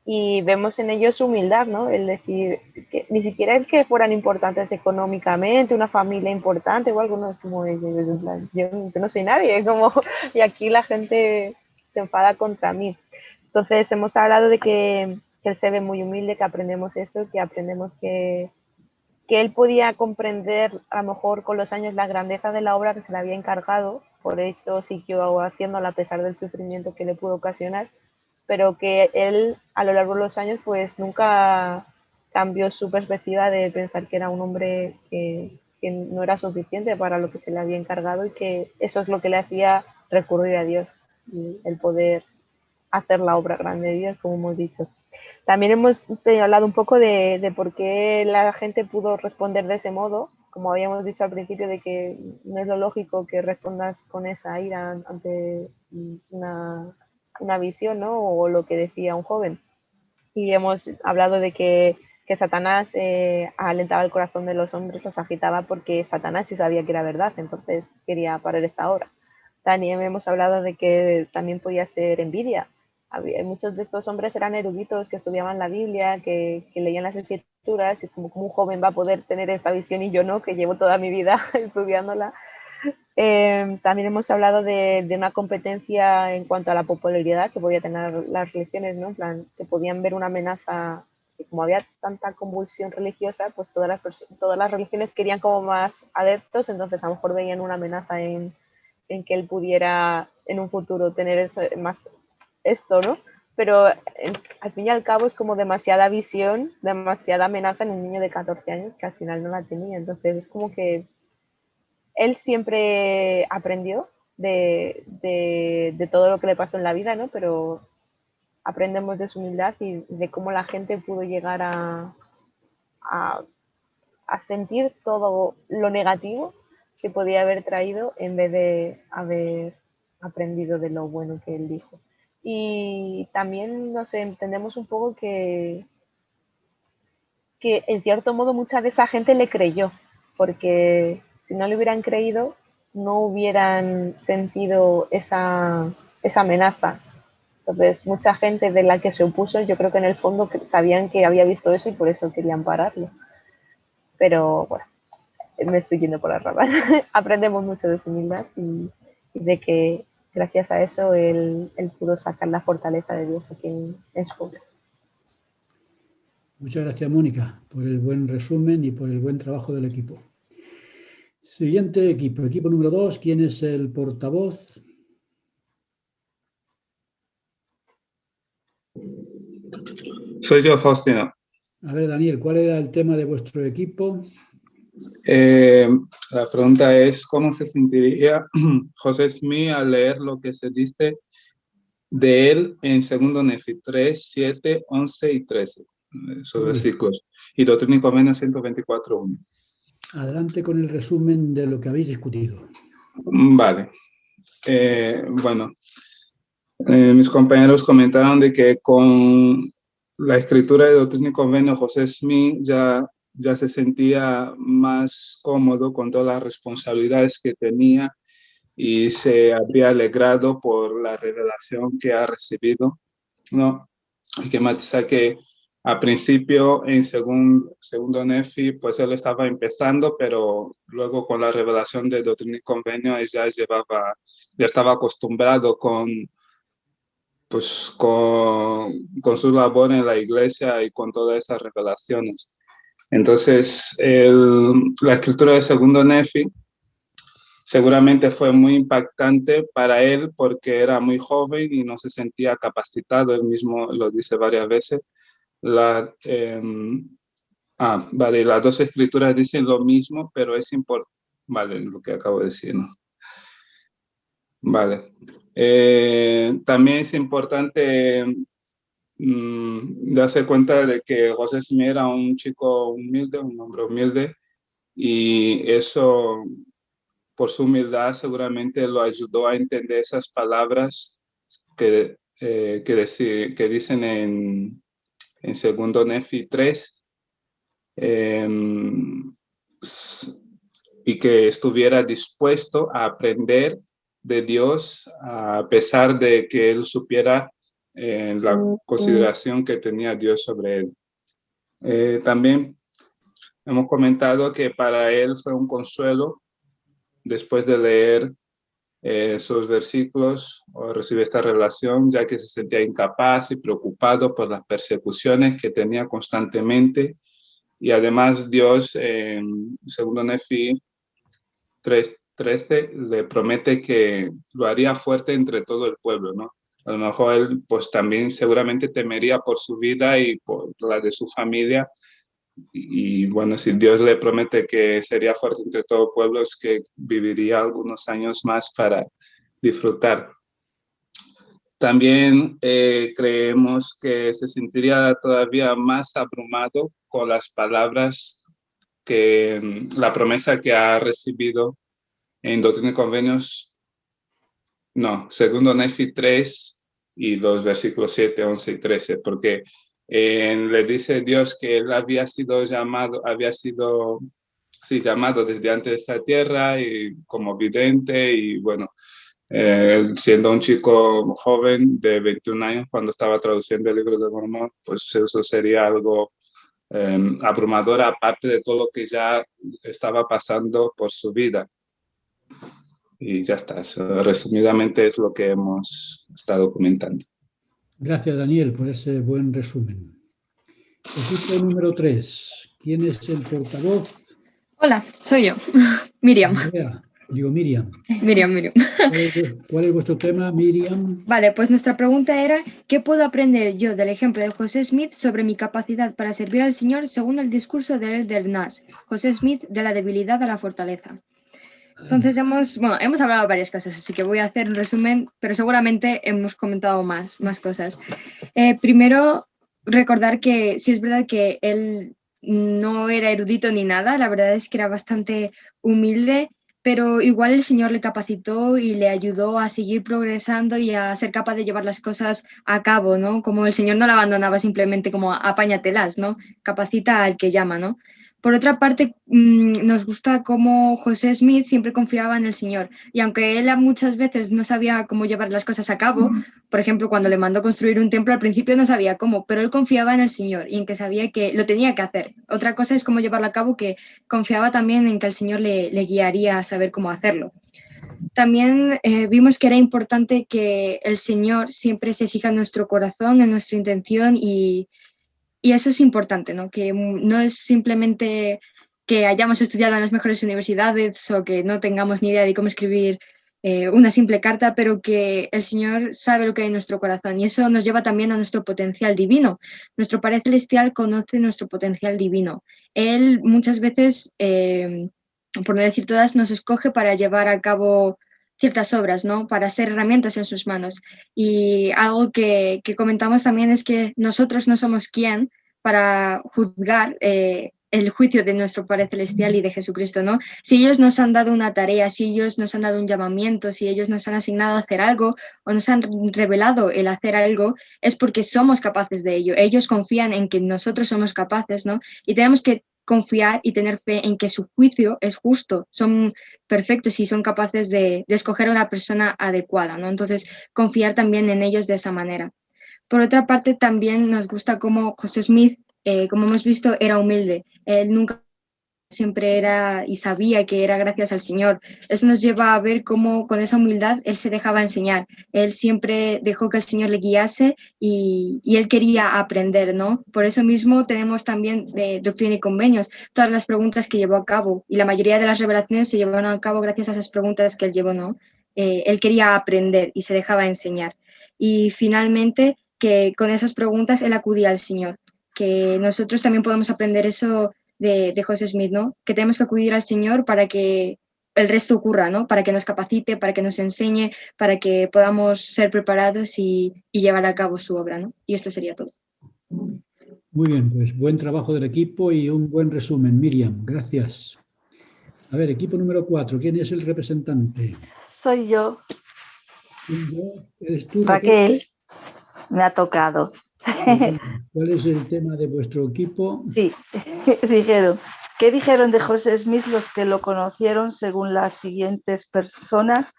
Y vemos en ellos su humildad, ¿no? El decir, que ni siquiera el que fueran importantes económicamente, una familia importante o algo, no, es como, yo no soy nadie, como, y aquí la gente se enfada contra mí. Entonces hemos hablado de que él se ve muy humilde, que aprendemos eso, que aprendemos que él podía comprender a lo mejor con los años la grandeza de la obra que se le había encargado, por eso siguió haciéndola a pesar del sufrimiento que le pudo ocasionar, pero que él a lo largo de los años pues nunca cambió su perspectiva de pensar que era un hombre que no era suficiente para lo que se le había encargado y que eso es lo que le hacía recurrir a Dios, y el poder hacer la obra grande de Dios, como hemos dicho. También hemos hablado un poco de por qué la gente pudo responder de ese modo, como habíamos dicho al principio, de que no es lo lógico que respondas con esa ira ante una visión, ¿no? O lo que decía un joven. Y hemos hablado de que Satanás alentaba el corazón de los hombres, los agitaba porque Satanás sí sabía que era verdad, entonces quería parar esta obra. También hemos hablado de que también podía ser envidia. Muchos de estos hombres eran eruditos que estudiaban la Biblia, que leían las escrituras, y como un joven va a poder tener esta visión y yo no, que llevo toda mi vida estudiándola. También hemos hablado de una competencia en cuanto a la popularidad que podía tener las religiones, ¿no? En plan, que podían ver una amenaza, que como había tanta convulsión religiosa, pues todas las religiones querían como más adeptos, entonces a lo mejor veían una amenaza en que él pudiera en un futuro tener más esto, ¿no? Pero al fin y al cabo es como demasiada visión, demasiada amenaza en un niño de 14 años que al final no la tenía. Entonces es como que él siempre aprendió de todo lo que le pasó en la vida, ¿no? Pero aprendemos de su humildad y de cómo la gente pudo llegar a sentir todo lo negativo que podía haber traído en vez de haber aprendido de lo bueno que él dijo. Y también, no sé, entendemos un poco que en cierto modo mucha de esa gente le creyó, porque si no le hubieran creído, no hubieran sentido esa amenaza. Entonces, mucha gente de la que se opuso, yo creo que en el fondo sabían que había visto eso y por eso querían pararlo. Pero bueno, me estoy yendo por las ramas. Aprendemos mucho de su humildad y de que gracias a eso él pudo sacar la fortaleza de Dios aquí en su obra. Muchas gracias, Mónica, por el buen resumen y por el buen trabajo del equipo. Siguiente equipo, equipo número 2. ¿Quién es el portavoz? Soy yo, Faustino. A ver, Daniel, ¿cuál era el tema de vuestro equipo? La pregunta es, ¿cómo se sentiría José Smith al leer lo que se dice de él en 2 Nefi 3, 7, 11 y 13? Esos versículos. Y Doctrina y Convenios 124.1. Adelante con el resumen de lo que habéis discutido. Vale. Bueno, mis compañeros comentaron de que con la escritura de Doctrina y Convenios, José Smith ya se sentía más cómodo con todas las responsabilidades que tenía y se había alegrado por la revelación que ha recibido, ¿no? Hay que matizar que al principio, en segundo Nefi, pues él estaba empezando, pero luego con la revelación de Doctrina y Convenios ya estaba acostumbrado con su labor en la iglesia y con todas esas revelaciones. Entonces, la escritura de segundo Nefi seguramente fue muy impactante para él porque era muy joven y no se sentía capacitado, él mismo lo dice varias veces. Las dos escrituras dicen lo mismo, pero es importante, vale, lo que acabo de decir, ¿no? Vale. También es importante darse cuenta de que José Smith era un chico humilde, un hombre humilde, y eso, por su humildad, seguramente lo ayudó a entender esas palabras que dicen en segundo Nefi 3, y que estuviera dispuesto a aprender de Dios a pesar de que él supiera la consideración que tenía Dios sobre él. También hemos comentado que para él fue un consuelo después de leer sus versículos o recibe esta revelación, ya que se sentía incapaz y preocupado por las persecuciones que tenía constantemente. Y además Dios, segundo Nefi 3:13, le promete que lo haría fuerte entre todo el pueblo, ¿no? A lo mejor él pues también seguramente temería por su vida y por la de su familia. Y bueno, si Dios le promete que sería fuerte entre todo el pueblo, es que viviría algunos años más para disfrutar. También creemos que se sentiría todavía más abrumado con las palabras que la promesa que ha recibido en Doctrina y Convenios, segundo Nefi 3 y los versículos 7, 11 y 13, porque le dice Dios que él había sido llamado desde antes de esta tierra y como vidente, y bueno, siendo un chico joven de 21 años cuando estaba traduciendo el libro de Mormón, pues eso sería algo abrumador, aparte de todo lo que ya estaba pasando por su vida. Y ya está, eso, resumidamente es lo que hemos estado comentando. Gracias, Daniel, por ese buen resumen. Equipo número 3. ¿Quién es el portavoz? Hola, soy yo, Miriam. Miriam. Miriam. ¿Cuál es vuestro tema, Miriam? Vale, pues nuestra pregunta era, ¿qué puedo aprender yo del ejemplo de José Smith sobre mi capacidad para servir al Señor según el discurso del Elder Nash? José Smith, de la debilidad a la fortaleza. Entonces hemos hablado de varias cosas, así que voy a hacer un resumen, pero seguramente hemos comentado más cosas. Primero, recordar que sí es verdad que él no era erudito ni nada, la verdad es que era bastante humilde, pero igual el Señor le capacitó y le ayudó a seguir progresando y a ser capaz de llevar las cosas a cabo, ¿no? Como el Señor no la abandonaba simplemente como apáñatelas, ¿no? Capacita al que llama, ¿no? Por otra parte, nos gusta cómo José Smith siempre confiaba en el Señor, y aunque él muchas veces no sabía cómo llevar las cosas a cabo, por ejemplo, cuando le mandó construir un templo, al principio no sabía cómo, pero él confiaba en el Señor y en que sabía que lo tenía que hacer. Otra cosa es cómo llevarlo a cabo, que confiaba también en que el Señor le guiaría a saber cómo hacerlo. También vimos que era importante que el Señor siempre se fija en nuestro corazón, en nuestra intención, y eso es importante, ¿no? Que no es simplemente que hayamos estudiado en las mejores universidades o que no tengamos ni idea de cómo escribir una simple carta, pero que el Señor sabe lo que hay en nuestro corazón, y eso nos lleva también a nuestro potencial divino. Nuestro Padre Celestial conoce nuestro potencial divino. Él muchas veces, por no decir todas, nos escoge para llevar a cabo ciertas obras, ¿no? Para ser herramientas en sus manos. Y algo que comentamos también es que nosotros no somos quien para juzgar el juicio de nuestro Padre Celestial y de Jesucristo, ¿no? Si ellos nos han dado una tarea, si ellos nos han dado un llamamiento, si ellos nos han asignado a hacer algo o nos han revelado el hacer algo, es porque somos capaces de ello. Ellos confían en que nosotros somos capaces, ¿no? Y tenemos que confiar y tener fe en que su juicio es justo, son perfectos y son capaces de escoger a una persona adecuada, ¿no? Entonces, confiar también en ellos de esa manera. Por otra parte, también nos gusta cómo José Smith, como hemos visto, era humilde. Él nunca siempre era y sabía que era gracias al Señor. Eso nos lleva a ver cómo con esa humildad él se dejaba enseñar. Él siempre dejó que el Señor le guiase y él quería aprender, ¿no? Por eso mismo tenemos también de Doctrina y Convenios todas las preguntas que llevó a cabo, y la mayoría de las revelaciones se llevaron a cabo gracias a esas preguntas que él llevó, ¿no? Él quería aprender y se dejaba enseñar. Y finalmente, que con esas preguntas él acudía al Señor, que nosotros también podemos aprender eso de José Smith, ¿no? Que tenemos que acudir al Señor para que el resto ocurra, ¿no? Para que nos capacite, para que nos enseñe, para que podamos ser preparados y llevar a cabo su obra, ¿no? Y esto sería todo. Muy bien, pues buen trabajo del equipo y un buen resumen, Miriam. Gracias. A ver, equipo número 4. ¿Quién es el representante? Soy yo. ¿Eres tú, Raquel? Me ha tocado. ¿Cuál es el tema de vuestro equipo? Sí, ¿qué dijeron de José Smith los que lo conocieron según las siguientes personas?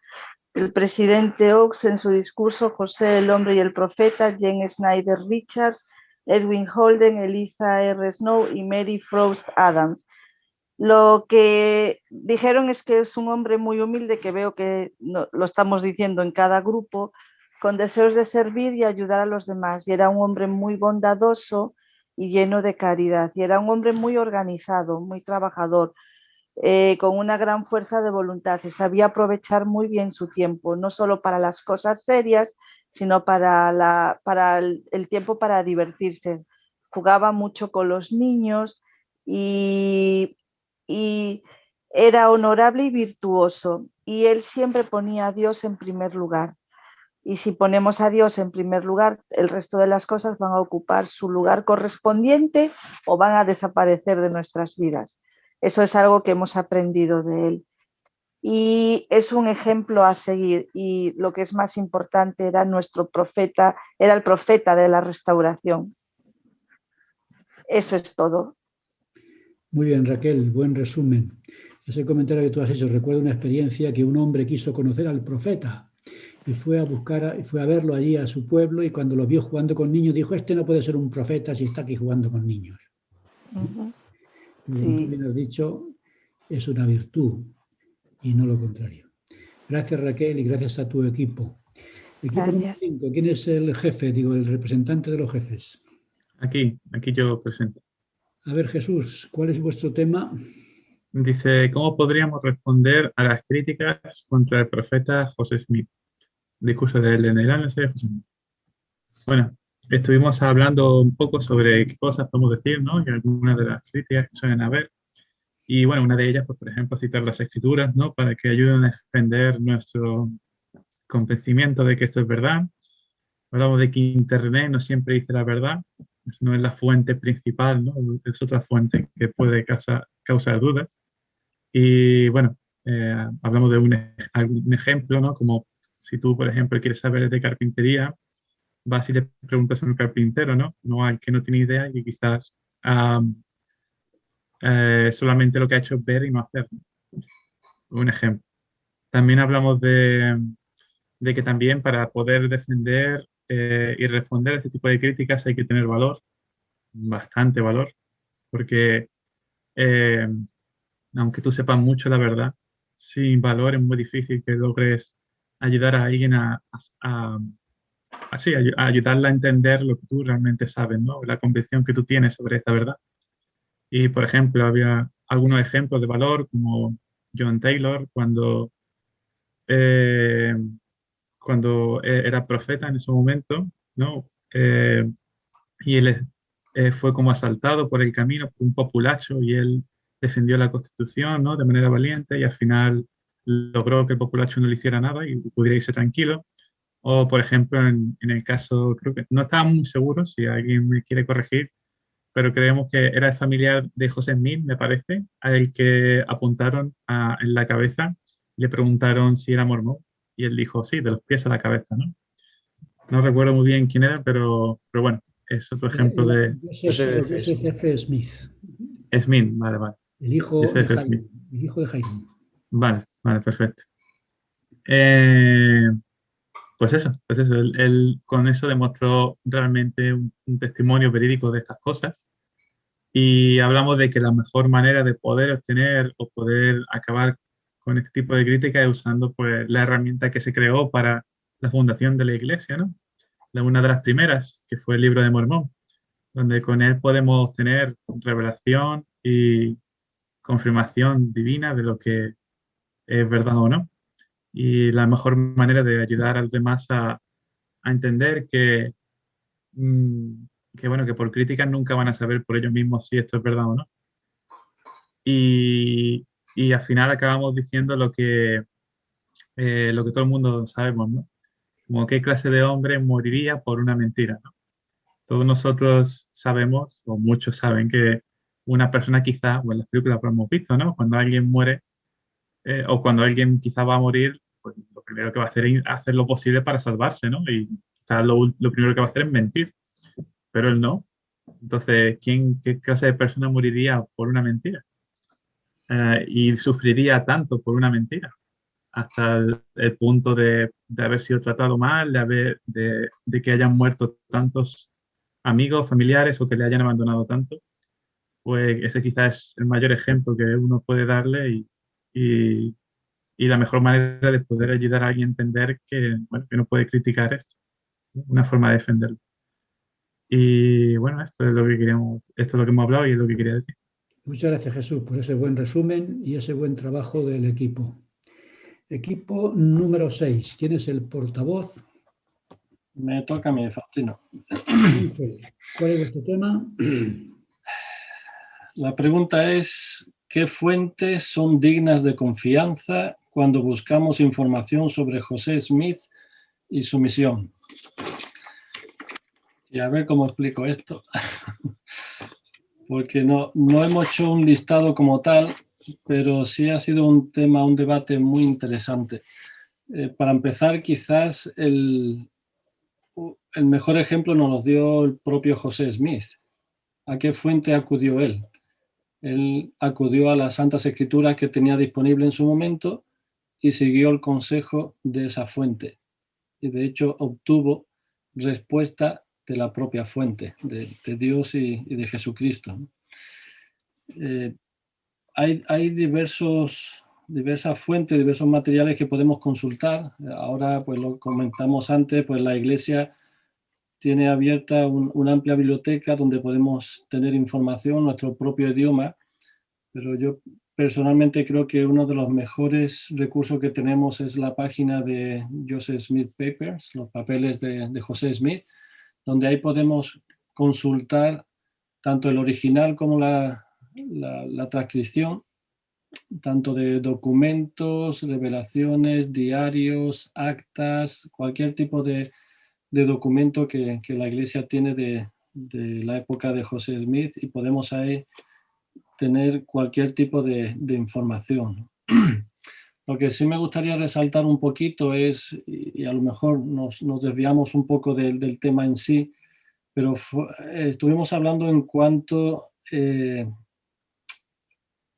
El presidente Oaks en su discurso, José el hombre y el profeta, Jane Snyder Richards, Edwin Holden, Eliza R. Snow y Mary Frost Adams. Lo que dijeron es que es un hombre muy humilde, que veo que lo estamos diciendo en cada grupo, con deseos de servir y ayudar a los demás. Y era un hombre muy bondadoso y lleno de caridad. Y era un hombre muy organizado, muy trabajador, con una gran fuerza de voluntad. Y sabía aprovechar muy bien su tiempo, no solo para las cosas serias, sino para el tiempo para divertirse. Jugaba mucho con los niños y era honorable y virtuoso. Y él siempre ponía a Dios en primer lugar. Y si ponemos a Dios en primer lugar, el resto de las cosas van a ocupar su lugar correspondiente o van a desaparecer de nuestras vidas. Eso es algo que hemos aprendido de él. Y es un ejemplo a seguir. Y lo que es más importante, era nuestro profeta, era el profeta de la restauración. Eso es todo. Muy bien, Raquel, buen resumen. Ese comentario que tú has hecho recuerda una experiencia que un hombre quiso conocer al profeta y fue a verlo allí a su pueblo, y cuando lo vio jugando con niños dijo: este no puede ser un profeta si está aquí jugando con niños. Uh-huh. Como tú bien has dicho, es una virtud y no lo contrario. Gracias, Raquel, y gracias a tu equipo. Equipo número 5, ¿quién es el jefe? El representante de los jefes. Aquí yo presento. A ver, Jesús, ¿cuál es vuestro tema? Dice, ¿cómo podríamos responder a las críticas contra el profeta José Smith? Discurso del general de José Smith. Bueno, estuvimos hablando un poco sobre qué cosas podemos decir, ¿no? Y algunas de las críticas que suelen haber. Y bueno, una de ellas, pues, por ejemplo, citar las escrituras, ¿no? Para que ayuden a defender nuestro convencimiento de que esto es verdad. Hablamos de que Internet no siempre dice la verdad, no es la fuente principal, ¿no? Es otra fuente que puede causar dudas. Y bueno, hablamos de un ejemplo, ¿no? Como si tú, por ejemplo, quieres saber de carpintería, vas y le preguntas a un carpintero, ¿no? No al que no tiene idea y que quizás solamente lo que ha hecho es ver y no hacer. Un ejemplo. También hablamos de que también para poder defender y responder a este tipo de críticas hay que tener valor, bastante valor, porque aunque tú sepas mucho la verdad, sin valor es muy difícil que logres ayudar a alguien a ayudarla a entender lo que tú realmente sabes, ¿no? La convicción que tú tienes sobre esta verdad. Y, por ejemplo, había algunos ejemplos de valor, como John Taylor, cuando era profeta en ese momento, ¿no? Y él fue como asaltado por el camino por un populacho, y él defendió la Constitución, ¿no? De manera valiente, y al final logró que el populacho no le hiciera nada y pudiera irse tranquilo. O, por ejemplo, en el caso, creo que no estaba muy seguro, si alguien me quiere corregir, pero creemos que era el familiar de José Smith, me parece, al que apuntaron en la cabeza, le preguntaron si era mormón, y él dijo sí, de los pies a la cabeza, ¿no? No recuerdo muy bien quién era, pero bueno, es otro ejemplo de... Joseph F. Smith. Smith, vale. El hijo de Jaime. Vale, perfecto. Pues eso, él con eso demostró realmente un testimonio verídico de estas cosas, y hablamos de que la mejor manera de poder obtener o poder acabar con este tipo de crítica es usando, pues, la herramienta que se creó para la fundación de la iglesia, ¿no? Una de las primeras, que fue el Libro de Mormón, donde con él podemos obtener revelación y confirmación divina de lo que es verdad o no. Y la mejor manera de ayudar a los demás a entender que bueno, que por críticas nunca van a saber por ellos mismos si esto es verdad o no. Y al final acabamos diciendo lo que todo el mundo sabemos, ¿no? Como qué clase de hombre moriría por una mentira, ¿no? Todos nosotros sabemos, o muchos saben, que una persona quizá, o en las películas lo hemos visto, ¿no? Cuando alguien muere, o cuando alguien quizá va a morir, pues lo primero que va a hacer es hacer lo posible para salvarse, ¿no? Y quizá lo primero que va a hacer es mentir, pero él no. Entonces, qué clase de persona moriría por una mentira? Y sufriría tanto por una mentira, hasta el punto de haber sido tratado mal, de que hayan muerto tantos amigos, familiares, o que le hayan abandonado tanto. pues ese quizás es el mayor ejemplo que uno puede darle y la mejor manera de poder ayudar a alguien a entender que, bueno, que no puede criticar esto, ¿no? Una forma de defenderlo. Y bueno, esto es lo que queríamos, esto es lo que hemos hablado y es lo que quería decir. Muchas gracias, Jesús, por ese buen resumen y ese buen trabajo del equipo. Equipo número 6. ¿Quién es el portavoz? Me toca a mí, Faustino. ¿Cuál es vuestro tema? La pregunta es, ¿qué fuentes son dignas de confianza cuando buscamos información sobre José Smith y su misión? Y a ver cómo explico esto. Porque no hemos hecho un listado como tal, pero sí ha sido un tema, un debate muy interesante. Para empezar, quizás el mejor ejemplo nos lo dio el propio José Smith. ¿A qué fuente acudió él? Él acudió a las Santas Escrituras que tenía disponible en su momento y siguió el consejo de esa fuente. Y de hecho obtuvo respuesta de la propia fuente, de Dios y de Jesucristo. Hay diversas fuentes, diversos materiales que podemos consultar. Ahora, pues lo comentamos antes, pues la Iglesia tiene abierta una amplia biblioteca donde podemos tener información en nuestro propio idioma, pero yo personalmente creo que uno de los mejores recursos que tenemos es la página de Joseph Smith Papers, los papeles de José Smith, donde ahí podemos consultar tanto el original como la transcripción, tanto de documentos, revelaciones, diarios, actas, cualquier tipo de documento que la Iglesia tiene de la época de José Smith, y podemos ahí tener cualquier tipo de información. Lo que sí me gustaría resaltar un poquito es, y a lo mejor nos desviamos un poco del tema en sí, pero estuvimos hablando en cuanto,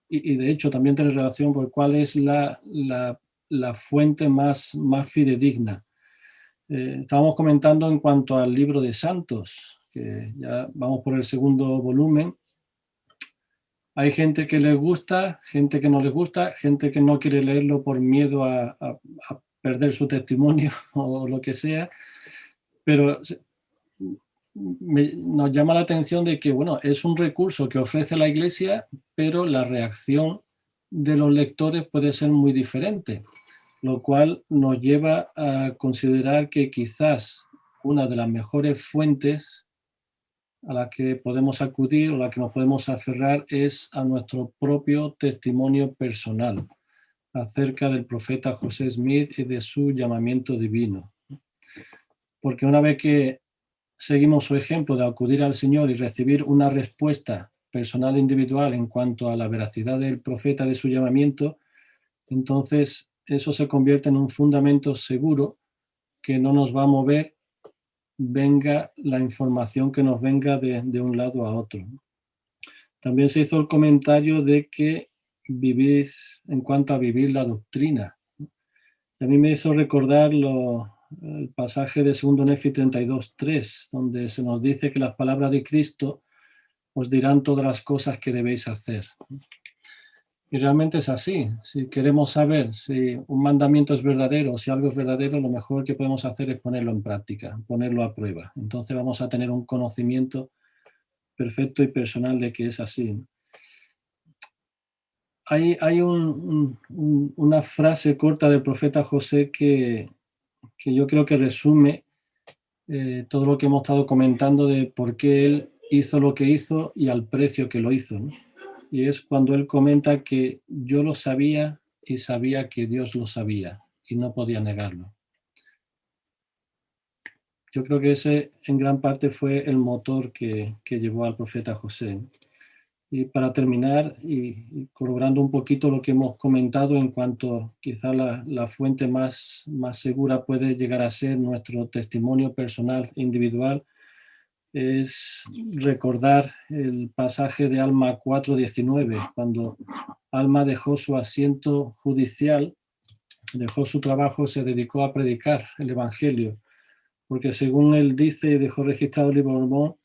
y de hecho también tiene relación por cuál es la fuente más fidedigna. Estábamos comentando en cuanto al libro de Santos, que ya vamos por el segundo volumen. Hay gente que les gusta, gente que no les gusta, gente que no quiere leerlo por miedo a perder su testimonio o lo que sea, pero nos llama la atención de que, bueno, es un recurso que ofrece la Iglesia, pero la reacción de los lectores puede ser muy diferente, lo cual nos lleva a considerar que quizás una de las mejores fuentes a la que podemos acudir o a la que nos podemos aferrar es a nuestro propio testimonio personal acerca del profeta José Smith y de su llamamiento divino. Porque una vez que seguimos su ejemplo de acudir al Señor y recibir una respuesta personal e individual en cuanto a la veracidad del profeta, de su llamamiento, entonces eso se convierte en un fundamento seguro que no nos va a mover, venga la información que nos venga de un lado a otro. También se hizo el comentario de que vivir, en cuanto a vivir la doctrina. A mí me hizo recordar el pasaje de 2 Nefi 32:3, donde se nos dice que las palabras de Cristo os dirán todas las cosas que debéis hacer. Y realmente es así. Si queremos saber si un mandamiento es verdadero o si algo es verdadero, lo mejor que podemos hacer es ponerlo en práctica, ponerlo a prueba. Entonces vamos a tener un conocimiento perfecto y personal de que es así. Hay una frase corta del profeta José que yo creo que resume todo lo que hemos estado comentando de por qué él hizo lo que hizo y al precio que lo hizo, ¿no? Y es cuando él comenta que yo lo sabía y sabía que Dios lo sabía y no podía negarlo. Yo creo que ese en gran parte fue el motor que llevó al profeta José. Y para terminar, y corroborando un poquito lo que hemos comentado en cuanto quizá la fuente más segura puede llegar a ser nuestro testimonio personal individual, es recordar el pasaje de Alma 4:19, cuando Alma dejó su asiento judicial, dejó su trabajo, se dedicó a predicar el Evangelio, porque según él dice y dejó registrado el libro de Mormón,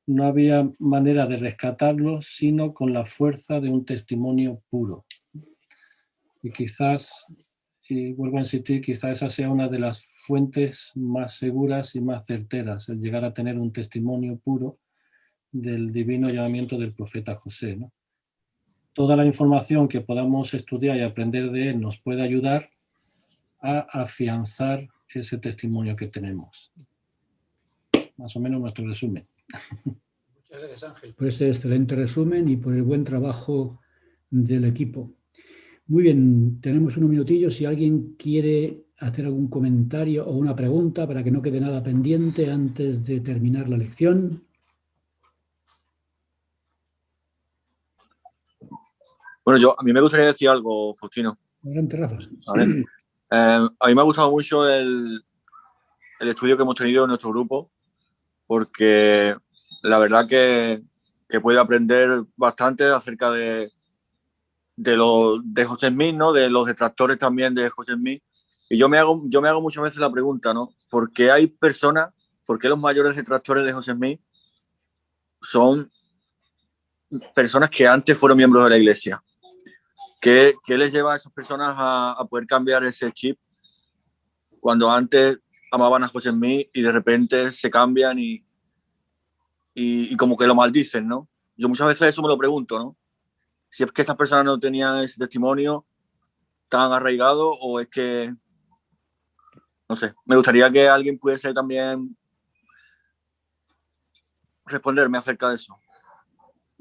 no había manera de rescatarlo sino con la fuerza de un testimonio puro. Y quizás, y vuelvo a insistir, quizás esa sea una de las fuentes más seguras y más certeras, el llegar a tener un testimonio puro del divino llamamiento del profeta José, ¿no? Toda la información que podamos estudiar y aprender de él nos puede ayudar a afianzar ese testimonio que tenemos. Más o menos nuestro resumen. Muchas gracias, Ángel, por ese excelente resumen y por el buen trabajo del equipo. Muy bien, tenemos unos minutillos. Si alguien quiere hacer algún comentario o una pregunta para que no quede nada pendiente antes de terminar la lección. Bueno, a mí me gustaría decir algo, Faustino. Adelante, Rafa. ¿Vale? A mí me ha gustado mucho el estudio que hemos tenido en nuestro grupo, porque la verdad que puede aprender bastante acerca de José Smith, ¿no? De los detractores también de José Smith. Y yo me hago muchas veces la pregunta, ¿no? ¿Por qué hay personas, por qué los mayores detractores de José Smith son personas que antes fueron miembros de la iglesia? ¿Qué les lleva a esas personas a poder cambiar ese chip cuando antes amaban a José Smith y de repente se cambian y como que lo maldicen, ¿no? Yo muchas veces eso me lo pregunto, ¿no? Si es que esas personas no tenían ese testimonio tan arraigado o es que, no sé, me gustaría que alguien pudiese también responderme acerca de eso.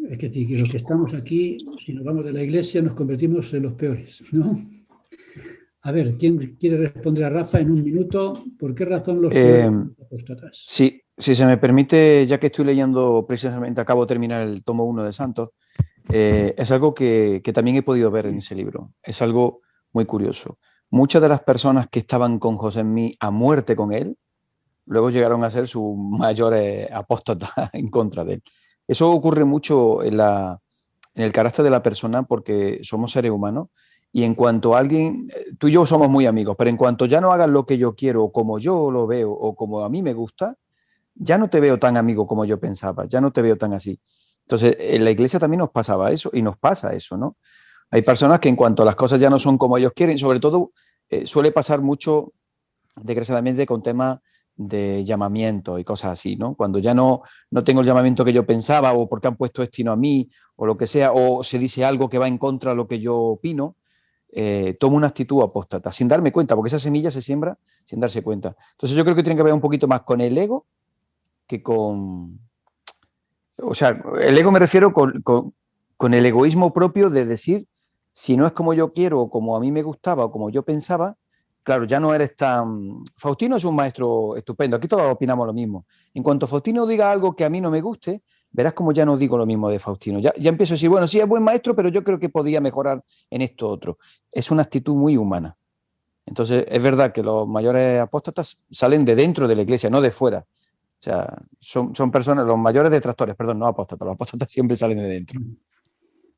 Es que los que estamos aquí, si nos vamos de la iglesia, nos convertimos en los peores, ¿no? A ver, ¿quién quiere responder a Rafa en un minuto? ¿Por qué razón los peores apóstatas? Sí, si se me permite, ya que estoy leyendo precisamente, acabo de terminar el tomo 1 de Santos, es algo que también he podido ver en ese libro. Es algo muy curioso. Muchas de las personas que estaban con José Smith a muerte con él, luego llegaron a ser sus mayores apóstatas en contra de él. Eso ocurre mucho en el carácter de la persona porque somos seres humanos y en cuanto alguien, tú y yo somos muy amigos, pero en cuanto ya no hagas lo que yo quiero o como yo lo veo o como a mí me gusta, ya no te veo tan amigo como yo pensaba, ya no te veo tan así. Entonces, en la iglesia también nos pasaba eso y nos pasa eso, ¿no? Hay personas que en cuanto las cosas ya no son como ellos quieren, sobre todo suele pasar mucho, desgraciadamente, con temas de llamamiento y cosas así, ¿no? Cuando ya no tengo el llamamiento que yo pensaba o porque han puesto destino a mí o lo que sea, o se dice algo que va en contra de lo que yo opino, tomo una actitud apóstata, sin darme cuenta, porque esa semilla se siembra sin darse cuenta. Entonces yo creo que tiene que ver un poquito más con el ego que con... O sea, el ego me refiero con el egoísmo propio de decir, si no es como yo quiero o como a mí me gustaba o como yo pensaba, claro, ya no eres tan... Faustino es un maestro estupendo, aquí todos opinamos lo mismo. En cuanto Faustino diga algo que a mí no me guste, verás como ya no digo lo mismo de Faustino. Ya empiezo a decir, bueno, sí es buen maestro, pero yo creo que podía mejorar en esto otro. Es una actitud muy humana. Entonces, es verdad que los mayores apóstatas salen de dentro de la iglesia, no de fuera. O sea, son personas, los mayores detractores, perdón, no apóstatas, los apóstatas siempre salen de dentro.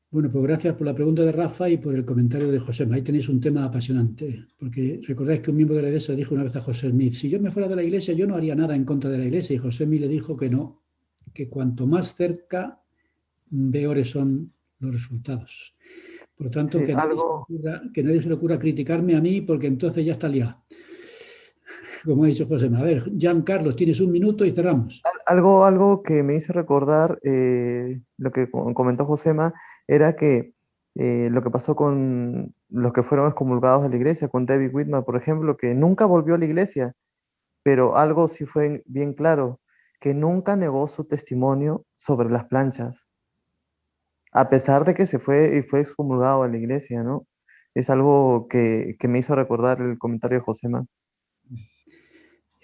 Bueno, pues gracias por la pregunta de Rafa y por el comentario de José. Ahí tenéis un tema apasionante, porque recordáis que un miembro de la iglesia le dijo una vez a José Smith, si yo me fuera de la iglesia yo no haría nada en contra de la iglesia, y José Smith le dijo que no, que cuanto más cerca, peores son los resultados. Por lo tanto, sí, que nadie se le ocurra criticarme a mí, porque entonces ya está liado. Como ha dicho José. A ver, Giancarlos, tienes un minuto y cerramos. Algo que me hizo recordar lo que comentó Josema era que lo que pasó con los que fueron excomulgados de la iglesia, con David Whitman, por ejemplo, que nunca volvió a la iglesia, pero algo sí fue bien claro, que nunca negó su testimonio sobre las planchas, a pesar de que se fue y fue excomulgado de la iglesia, ¿no? Es algo que me hizo recordar el comentario de Josema.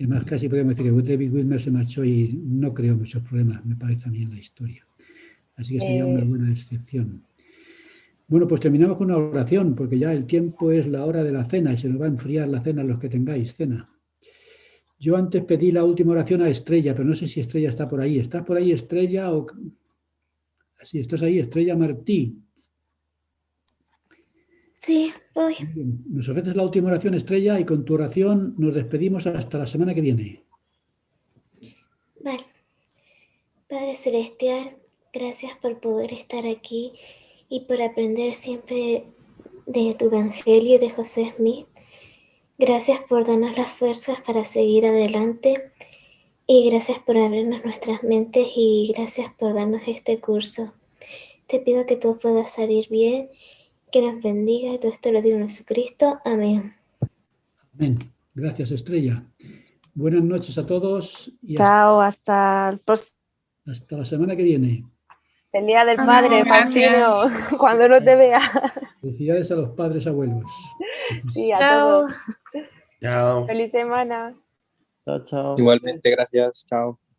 Además, casi podemos decir que David Whitmer se marchó y no creó muchos problemas, me parece a mí, en la historia. Así que sería una buena excepción. Bueno, pues terminamos con una oración, porque ya el tiempo es la hora de la cena y se nos va a enfriar la cena los que tengáis cena. Yo antes pedí la última oración a Estrella, pero no sé si Estrella está por ahí. ¿Estás por ahí, Estrella? O... Sí, estás ahí, Estrella Martí. Sí, voy. Nos ofreces la última oración, Estrella, y con tu oración nos despedimos hasta la semana que viene. Vale. Padre Celestial, gracias por poder estar aquí y por aprender siempre de tu Evangelio y de José Smith. Gracias por darnos las fuerzas para seguir adelante y gracias por abrirnos nuestras mentes y gracias por darnos este curso. Te pido que todo pueda salir bien, que nos bendiga y todo esto lo digo en Jesucristo. Amén. Amén. Gracias, Estrella. Buenas noches a todos y Chao, hasta el próximo. hasta la semana que viene. El Día del Padre, Faustino, cuando no te vea. Felicidades a los padres abuelos. Sí, a Chao. todos. Chao. Feliz semana. Chao, chao. Igualmente, gracias. Chao.